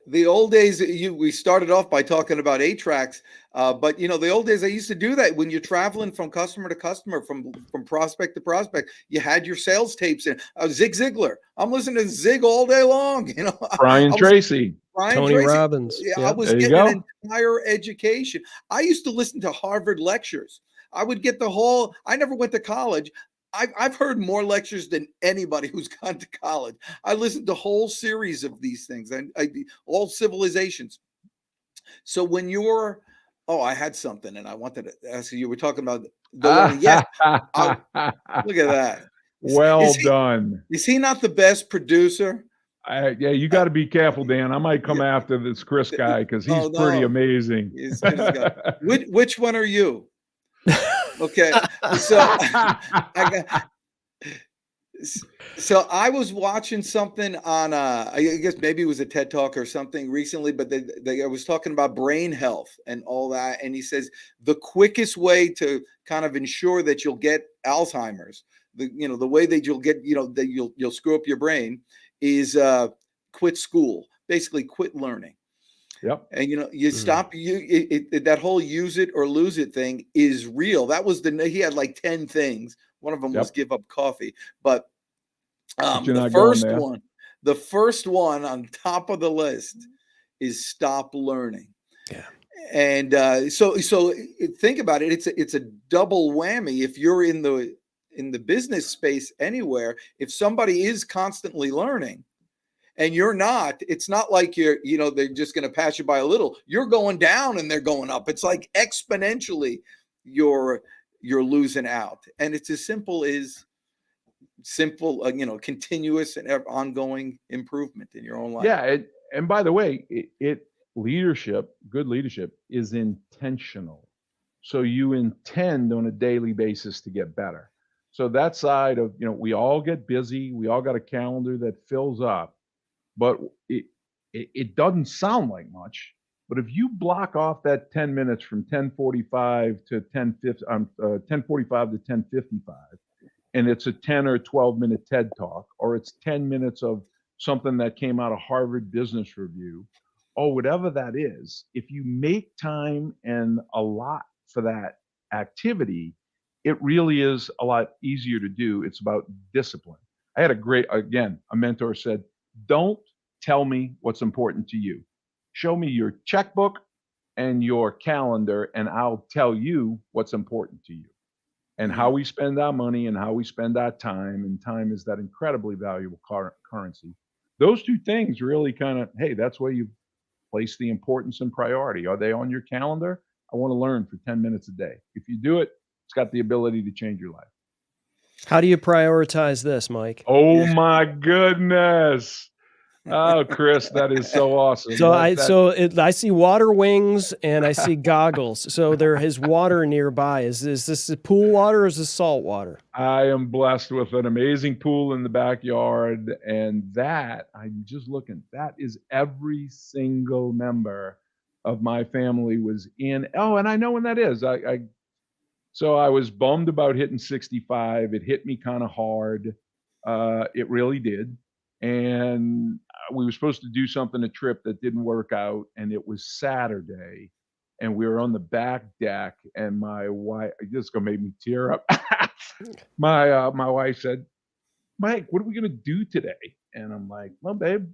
Speaker 2: the old days. We started off by talking about 8 tracks, but the old days I used to do that when you're traveling from customer to customer, from prospect to prospect. You had your sales tapes in. Zig Ziglar. I'm listening to Zig all day long.
Speaker 6: Brian
Speaker 2: I was
Speaker 6: Tracy,
Speaker 2: Brian
Speaker 1: Tony
Speaker 2: Tracy.
Speaker 1: Robbins.
Speaker 2: Yeah, I
Speaker 1: Yep.
Speaker 2: was
Speaker 6: there you
Speaker 2: getting an
Speaker 6: go.
Speaker 2: entire education. I used to listen to Harvard lectures. I would get the whole. I never went to college. I've heard more lectures than anybody who's gone to college. I listened to whole series of these things, and all civilizations. So when you're, I had something, and I wanted to ask you. You were talking about the learning. Yeah, look at that.
Speaker 6: Well done.
Speaker 2: Is he not the best producer?
Speaker 6: Yeah, you got to be careful, Dan. I might come after this Chris guy because he's pretty amazing.
Speaker 2: Which one are you? Okay, so so I was watching something on I guess maybe it was a TED Talk or something recently, but I was talking about brain health and all that, and he says the quickest way to kind of ensure that you'll get Alzheimer's, the way that you'll get that you'll screw up your brain is quit school, basically quit learning.
Speaker 6: Yep.
Speaker 2: And you stop that whole use it or lose it thing is real. That was he had like 10 things. One of them was give up coffee, but the first one on top of the list is stop learning.
Speaker 1: Yeah.
Speaker 2: And so think about it. It's a double whammy. If you're in the business space anywhere, if somebody is constantly learning, and you're not, it's not like they're just going to pass you by a little. You're going down and they're going up. It's like exponentially you're losing out. And it's as simple continuous and ongoing improvement in your own life.
Speaker 6: Yeah. And by the way, good leadership is intentional. So you intend on a daily basis to get better. So that side of, we all get busy. We all got a calendar that fills up. But it doesn't sound like much. But if you block off that 10 minutes from 10:45 to 10:45 to 10:55, and it's a 10 or 12-minute TED Talk, or it's 10 minutes of something that came out of Harvard Business Review, or whatever that is, if you make time and a lot for that activity, it really is a lot easier to do. It's about discipline. I had a mentor said, don't tell me what's important to you. Show me your checkbook and your calendar, and I'll tell you what's important to you. And how we spend our money and how we spend our time, and time is that incredibly valuable currency. Those two things really kind of, hey, that's where you place the importance and priority. Are they on your calendar? I want to learn for 10 minutes a day. If you do it, it's got the ability to change your life.
Speaker 1: How do you prioritize this, Mike?
Speaker 6: Oh my goodness. Oh, Chris, that is so awesome.
Speaker 1: So I see water wings and I see goggles. So there is water nearby. Is this pool water or is this salt water?
Speaker 6: I am blessed with an amazing pool in the backyard, and I'm just looking. That is every single member of my family was in. Oh, and I know when that is. So I was bummed about hitting 65. It hit me kind of hard. It really did. And we were supposed to do a trip that didn't work out. And it was Saturday. And we were on the back deck. And my wife, this is going to make me tear up. My wife said, Mike, what are we going to do today? And I'm like, well, babe,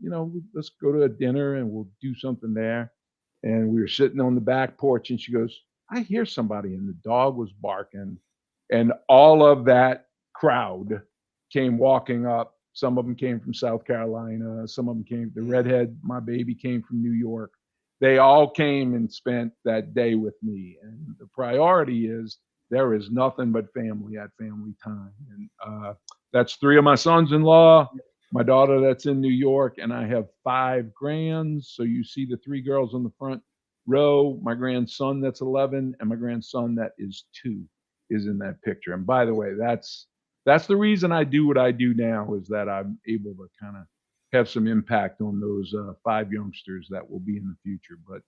Speaker 6: let's go to a dinner and we'll do something there. And we were sitting on the back porch and she goes, I hear somebody, and the dog was barking, and all of that crowd came walking up. Some of them came from South Carolina. Some of them the redhead, my baby, came from New York. They all came and spent that day with me. And the priority is there is nothing but family at family time. And that's 3 of my sons-in-law, my daughter that's in New York, and I have 5 grands. So you see the 3 girls on the front Roe, my grandson that's 11, and my grandson that is 2 is in that picture. And by the way, that's the reason I do what I do now, is that I'm able to kind of have some impact on those 5 youngsters that will be in the future. But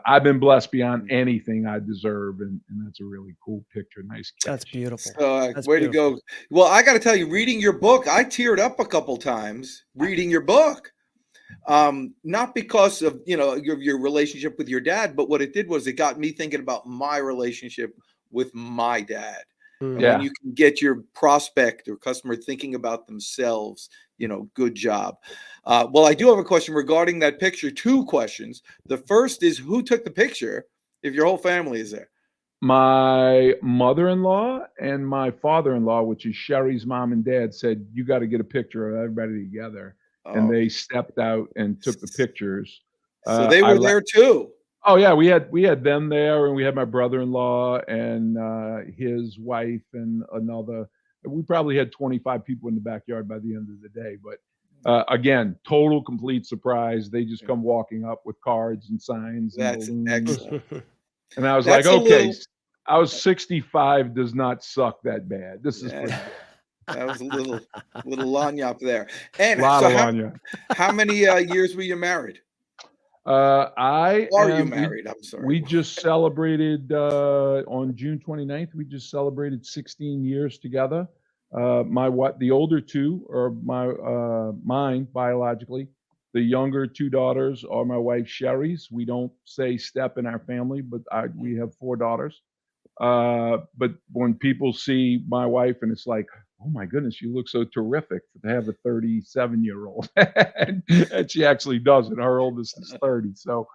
Speaker 6: I've been blessed beyond anything I deserve, and that's a really cool picture. Nice catch.
Speaker 1: That's beautiful.
Speaker 2: So,
Speaker 1: That's
Speaker 2: way
Speaker 1: beautiful.
Speaker 2: to go. Well, I got to tell you, reading your book, I teared up a couple times reading your book. Not because of, your relationship with your dad, but what it did was it got me thinking about my relationship with my dad. And when
Speaker 6: Yeah.
Speaker 2: you can get your prospect or customer thinking about themselves, good job. Well, I do have a question regarding that picture. 2 questions. The first is, who took the picture if your whole family is there?
Speaker 6: My mother-in-law and my father-in-law, which is Sherry's mom and dad, said, you got to get a picture of everybody together. And
Speaker 2: Oh,
Speaker 6: they stepped out and took the pictures.
Speaker 2: so they
Speaker 6: I
Speaker 2: were
Speaker 6: let
Speaker 2: there too.
Speaker 6: Oh yeah, we had them there, and we had my brother-in-law and his wife and another. We probably had 25 people in the backyard by the end of the day. But again, total complete surprise. They just come walking up with cards and signs and
Speaker 2: That's
Speaker 6: balloons.
Speaker 2: excellent.
Speaker 6: And I was like,
Speaker 2: That's a
Speaker 6: okay,
Speaker 2: little,
Speaker 6: I was 65 does not suck that bad. This is pretty
Speaker 2: yeah,
Speaker 6: good.
Speaker 2: that was a little lagniappe there. And
Speaker 6: Lot
Speaker 2: so
Speaker 6: of Lanya.
Speaker 2: how many years were you married?
Speaker 6: I
Speaker 2: Are you
Speaker 6: am.
Speaker 2: married? I'm sorry.
Speaker 6: We just celebrated on June 29th. We just celebrated 16 years together. The older 2 are mine biologically. The younger 2 daughters are my wife Sherry's. We don't say step in our family, but we have 4 daughters. But when people see my wife, and it's like, oh my goodness, you look so terrific to have a 37-year-old. and she actually doesn't. Our oldest is 30. So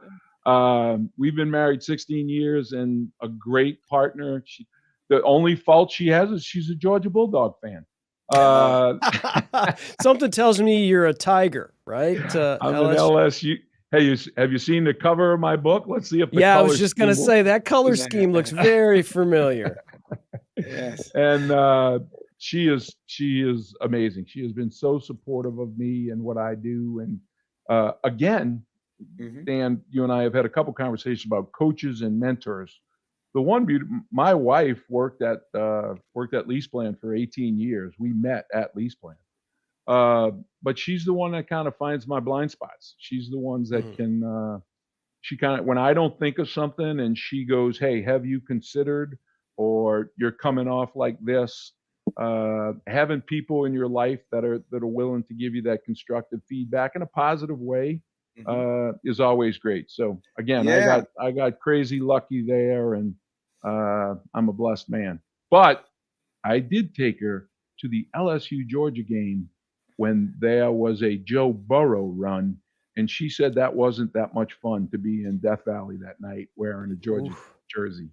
Speaker 6: we've been married 16 years and a great partner. The only fault she has is she's a Georgia Bulldog fan.
Speaker 1: Something tells me you're a Tiger, right?
Speaker 6: I'm an LSU. Hey, have you seen the cover of my book? Let's see if the
Speaker 1: Yeah, I
Speaker 6: color
Speaker 1: was just going to
Speaker 6: scheme
Speaker 1: say that color scheme looks very familiar.
Speaker 2: Yes.
Speaker 6: And she is amazing. She has been so supportive of me and what I do. And again,
Speaker 2: Mhm.
Speaker 6: Dan, you and I have had a couple conversations about coaches and mentors. My wife worked at LeasePlan for 18 years. We met at LeasePlan. But she's the one that kind of finds my blind spots. She's the ones that can, she kind of, when I don't think of something and she goes, hey, have you considered, or you're coming off like this, having people in your life that are willing to give you that constructive feedback in a positive way, is always great. So again,
Speaker 2: Yeah.
Speaker 6: I got crazy lucky there, and I'm a blessed man. But I did take her to the LSU Georgia game when there was a Joe Burrow run, and she said that wasn't that much fun to be in Death Valley that night wearing a Georgia jersey.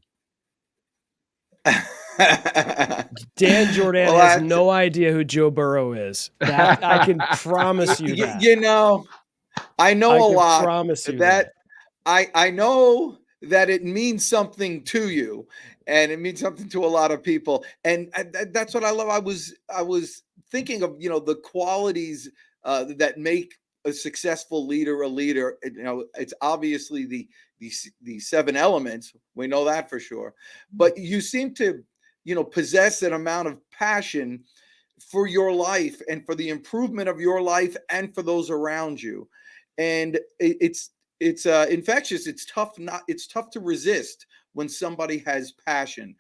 Speaker 1: Dan Jordan
Speaker 2: Well,
Speaker 1: has no idea who Joe Burrow is. That I can promise you that.
Speaker 2: I know
Speaker 1: I
Speaker 2: a
Speaker 1: can
Speaker 2: lot
Speaker 1: promise you
Speaker 2: that I know that it means something to you, and it means something to a lot of people, and that's what I love. I was thinking of the qualities that make a successful leader a leader. It's obviously the 7 elements. We know that for sure, but you seem to possess an amount of passion for your life and for the improvement of your life and for those around you, and it's infectious. It's tough to resist when somebody has passion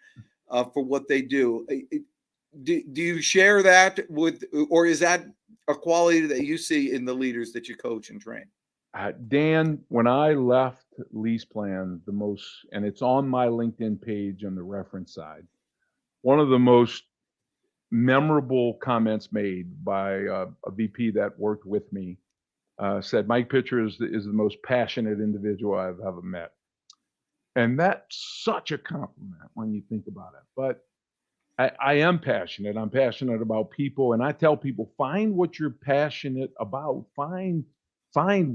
Speaker 2: for what they do. Do you share that with, or is that a quality that you see in the leaders that you coach and train?
Speaker 6: Dan, when I left LeasePlan, and it's on my LinkedIn page on the reference side, one of the most memorable comments made by a VP that worked with me said, Mike Pitcher is the most passionate individual I've ever met. And that's such a compliment when you think about it. But I am passionate. I'm passionate about people. And I tell people, find what you're passionate about. Find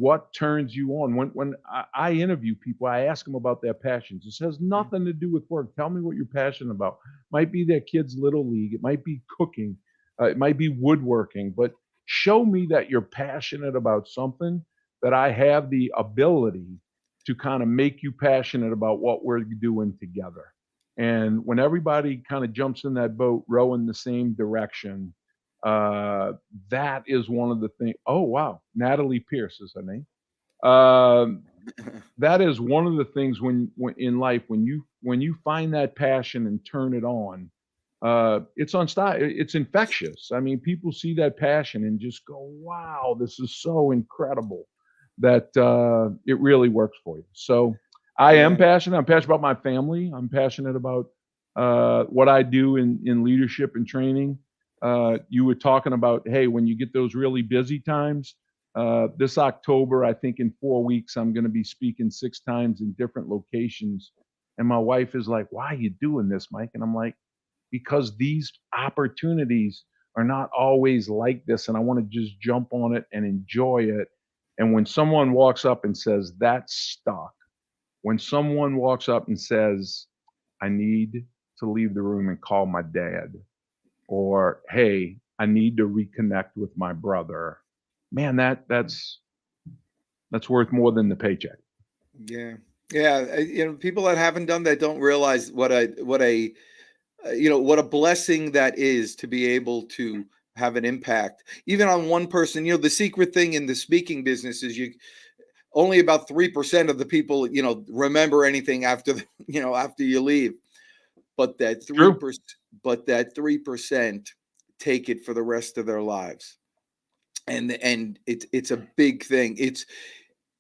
Speaker 6: what turns you on. When I interview people, I ask them about their passions. This has nothing to do with work. Tell me what you're passionate about. Might be their kids' little league. It might be cooking. It might be woodworking. But show me that you're passionate about something, that I have the ability to kind of make you passionate about what we're doing together. And when everybody kind of jumps in that boat, rowing the same direction, that is one of the things. Oh, wow. Natalie Pierce is her name. That is one of the things when in life, when you find that passion and turn it on, it's unstoppable. It's infectious. I mean, people see that passion and just go, wow, this is so incredible that it really works for you. So I am passionate. I'm passionate about my family. I'm passionate about what I do in leadership and training. You were talking about, hey, when you get those really busy times, this October, I think in 4 weeks, I'm going to be speaking 6 times in different locations. And my wife is like, why are you doing this, Mike? And I'm like, because these opportunities are not always like this. And I want to just jump on it and enjoy it. And when someone walks up and says, that's stuck, when someone walks up and says, I need to leave the room and call my dad, or, hey, I need to reconnect with my brother, man, that's worth more than the paycheck.
Speaker 2: Yeah. People that haven't done that don't realize what a blessing that is to be able to have an impact even on one person. The secret thing in the speaking business is only about 3% of the people remember anything after after you leave, but that 3% take it for the rest of their lives. And it's a big thing.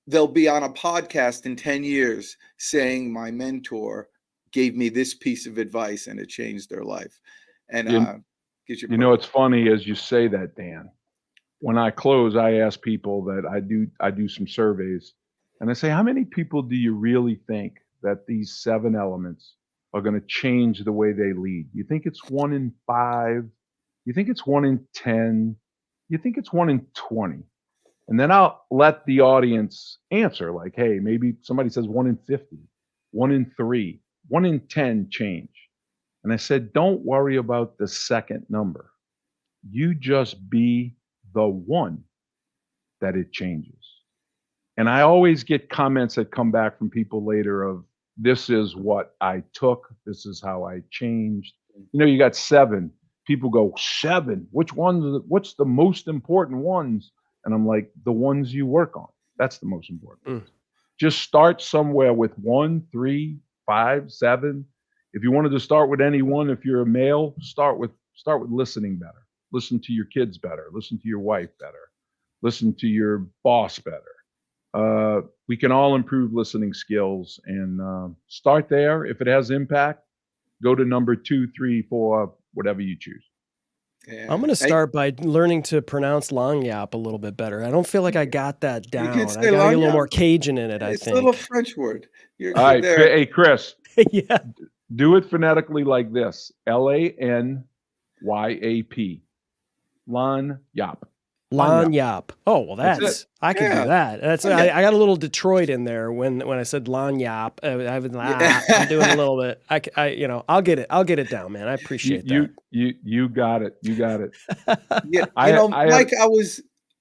Speaker 2: They'll be on a podcast in 10 years saying my mentor gave me this piece of advice and it changed their life. And
Speaker 6: it's funny as you say that, Dan. When I close, I ask people that I do some surveys, and I say, how many people do you really think that these 7 elements are going to change the way they lead? You think it's 1 in 5? You think it's 1 in 10? You think it's 1 in 20? And then I'll let the audience answer, like, hey, maybe somebody says 1 in 50, 1 in 3, 1 in 10 change. And I said, don't worry about the second number. You just be the one that it changes. And I always get comments that come back from people later of, this is what I took. This is how I changed. You got 7. People go, 7? Which ones? What's the most important ones? And I'm like, the ones you work on. That's the most important. Just start somewhere with 1, 3, 5, 7. If you wanted to start with any one, if you're a male, start with listening better. Listen to your kids better. Listen to your wife better. Listen to your boss better. We can all improve listening skills, and start there. If it has impact, go to number 2, 3, 4, whatever you choose.
Speaker 2: Yeah.
Speaker 1: I'm going to start by learning to pronounce Lagniappe a little bit better. I don't feel like I got that down. I got to get a little more Cajun in it, I think.
Speaker 2: It's a little French word. You're
Speaker 6: all right.
Speaker 2: there.
Speaker 6: Hey, Chris.
Speaker 1: Yeah.
Speaker 6: Do it phonetically like this. Lanyap. Lagniappe.
Speaker 1: Lagniappe. Oh, well, I can do that. I got a little Detroit in there when I said Lagniappe. I'm doing a little bit. I'll get it down, man. I appreciate that.
Speaker 6: You got it. You got it.
Speaker 2: Yeah, Mike,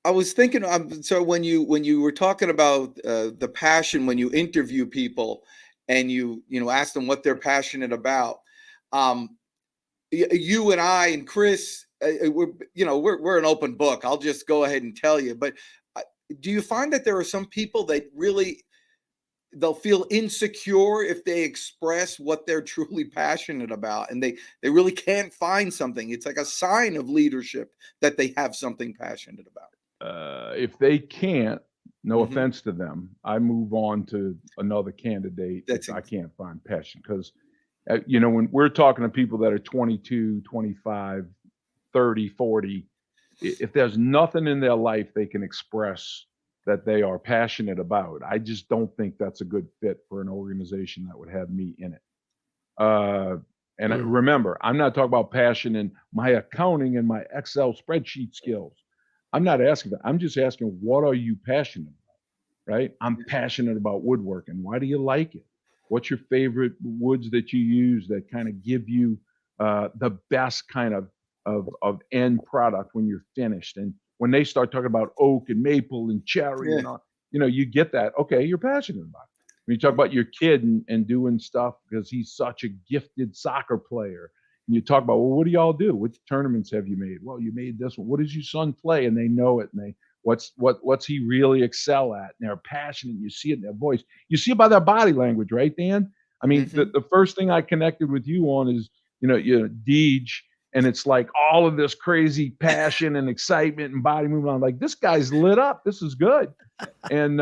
Speaker 2: I was thinking. So when you were talking about the passion, when you interview people and you ask them what they're passionate about, you and I and Chris. We're an open book. I'll just go ahead and tell you. But do you find that there are some people that they'll feel insecure if they express what they're truly passionate about, and they really can't find something? It's like a sign of leadership that they have something passionate about.
Speaker 6: If they can't, no offense to them, I move on to another candidate if I can't find passion. Because, when we're talking to people that are 22, 25, 30, 40, if there's nothing in their life they can express that they are passionate about, I just don't think that's a good fit for an organization that would have me in it. Remember, I'm not talking about passion in my accounting and my Excel spreadsheet skills. I'm not asking that. I'm just asking, what are you passionate about, right? I'm passionate about woodworking. Why do you like it? What's your favorite woods that you use that kind of give you the best kind of end product when you're finished? And when they start talking about oak and maple and cherry, and all, you get that. Okay, you're passionate about When you talk about your kid and doing stuff because he's such a gifted soccer player, and you talk about, well, what do y'all do? What tournaments have you made? Well, you made this one. What does your son play? And they know it, and they what's he really excel at? And they're passionate. You see it in their voice. You see it by their body language, right, Dan? I mean, the first thing I connected with you on is, Deej, and it's like all of this crazy passion and excitement and body movement. I'm like, this guy's lit up. This is good. And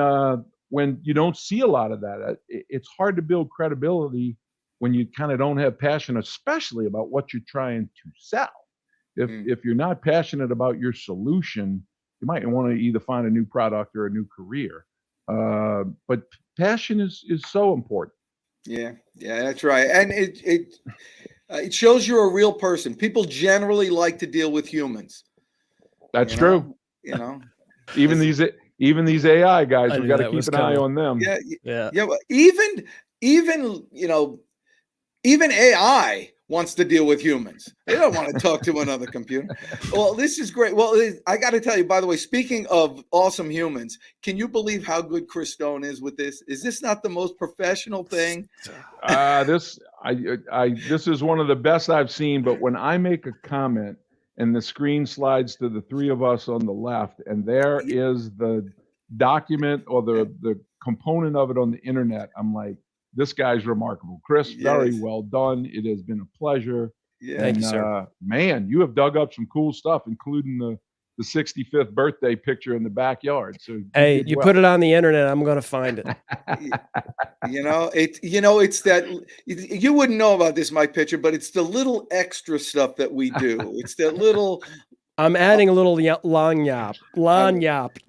Speaker 6: when you don't see a lot of that, it's hard to build credibility when you kind of don't have passion, especially about what you're trying to sell. If you're not passionate about your solution, you might want to either find a new product or a new career. But passion is so important.
Speaker 2: Yeah, that's right. And it shows you're a real person. People generally like to deal with humans.
Speaker 6: That's true. Even these AI guys, we got to keep an eye on them.
Speaker 2: Yeah. But even AI wants to deal with humans. They don't want to talk to another computer. Well, this is great. Well, I got to tell you, by the way, speaking of awesome humans, can you believe how good Chris Stone is with this? Is this not the most professional thing?
Speaker 6: This is one of the best I've seen. But when I make a comment and the screen slides to the three of us on the left, and there is the document or the component of it on the internet, I'm like, this guy's remarkable. Chris, very well done. It has been a pleasure.
Speaker 2: Yeah.
Speaker 1: Thank you, sir.
Speaker 6: Man, you have dug up some cool stuff, including the 65th birthday picture in the backyard. So
Speaker 1: hey, you put it on the internet, I'm going to find it.
Speaker 2: It's that you wouldn't know about this, my picture, but it's the little extra stuff that we do. It's that little.
Speaker 1: I'm adding a little lanyap.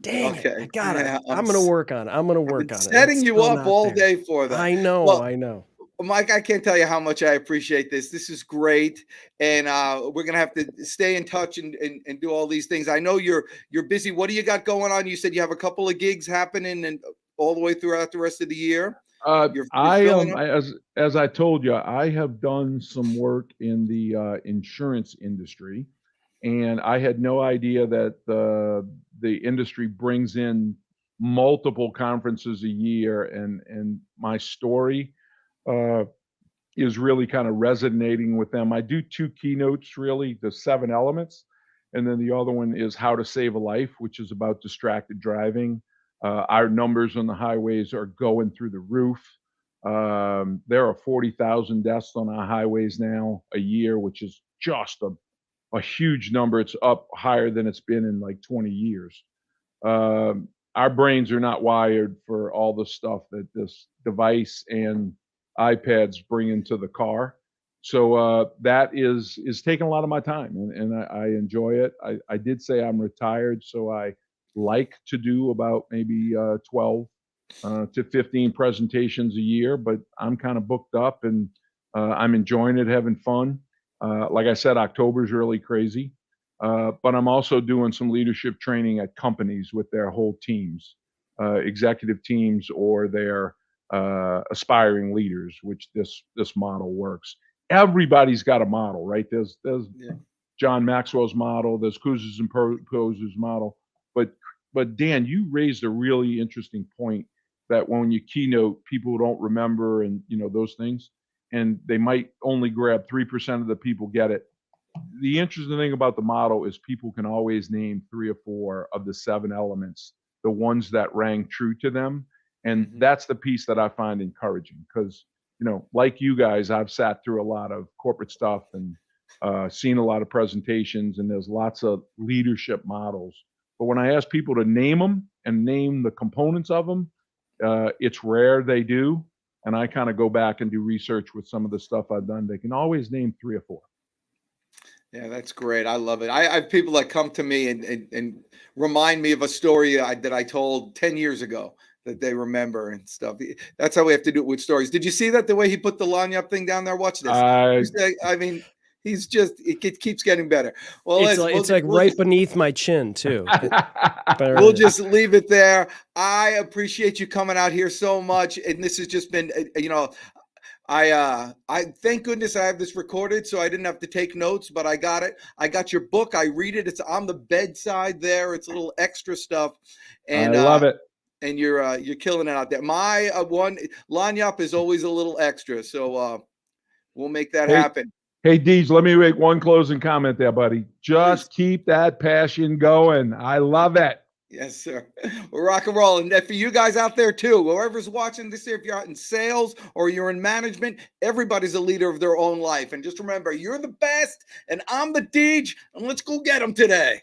Speaker 1: Dang it. I got it.
Speaker 2: Yeah,
Speaker 1: I'm going to work on it.
Speaker 2: Setting you up all day for that.
Speaker 1: I know.
Speaker 2: Well, Mike, I can't tell you how much I appreciate this. This is great. And we're going to have to stay in touch and do all these things. I know you're busy. What do you got going on? You said you have a couple of gigs happening and all the way throughout the rest of the year.
Speaker 6: As I told you, I have done some work in the insurance industry. And I had no idea that the industry brings in multiple conferences a year, and my story is really kind of resonating with them. I do two keynotes, really, the 7 elements, and then the other one is how to save a life, which is about distracted driving. Our numbers on the highways are going through the roof. There are 40,000 deaths on our highways now a year, which is just a huge number. It's up higher than it's been in like 20 years. Our brains are not wired for all the stuff that this device and iPads bring into the car. So that is taking a lot of my time, and I enjoy it. I did say I'm retired, so I like to do about maybe 12 to 15 presentations a year, but I'm kind of booked up, and I'm enjoying it, having fun. Like I said, October is really crazy, but I'm also doing some leadership training at companies with their whole teams, executive teams, or their aspiring leaders, which this model works. Everybody's got a model, right? There's John Maxwell's model, there's Kouzes and Posers model, but Dan, you raised a really interesting point that when you keynote, people don't remember, and those things. And they might only grab 3% of the people get it. The interesting thing about the model is people can always name 3 or 4 of the 7 elements, the ones that rang true to them. And that's the piece that I find encouraging, because, like you guys, I've sat through a lot of corporate stuff and seen a lot of presentations, and there's lots of leadership models. But when I ask people to name them and name the components of them, it's rare they do. And I kind of go back and do research with some of the stuff I've done. They can always name 3 or 4.
Speaker 2: Yeah, that's great. I love it. I have people that come to me and remind me of a story that I told 10 years ago that they remember and stuff. That's how we have to do it with stories. Did you see that, the way he put the lanyap thing down there? Watch this. I mean, he's just, it keeps getting better. Well,
Speaker 1: it's like right beneath my chin too.
Speaker 2: We'll just leave it there. I appreciate you coming out here so much. And this has just been, I thank goodness I have this recorded, so I didn't have to take notes, but I got it. I got your book. I read it. It's on the bedside there. It's a little extra stuff. And
Speaker 6: I love it.
Speaker 2: and you're killing it out there. My one Lanyap is always a little extra, so we'll make that happen.
Speaker 6: Hey, Deej, let me make one closing comment there, buddy. Just keep that passion going. I love it.
Speaker 2: Yes, sir. We're rock and roll. And for you guys out there too, whoever's watching this here, if you're out in sales or you're in management, everybody's a leader of their own life. And just remember, you're the best and I'm the Deej, and let's go get them today.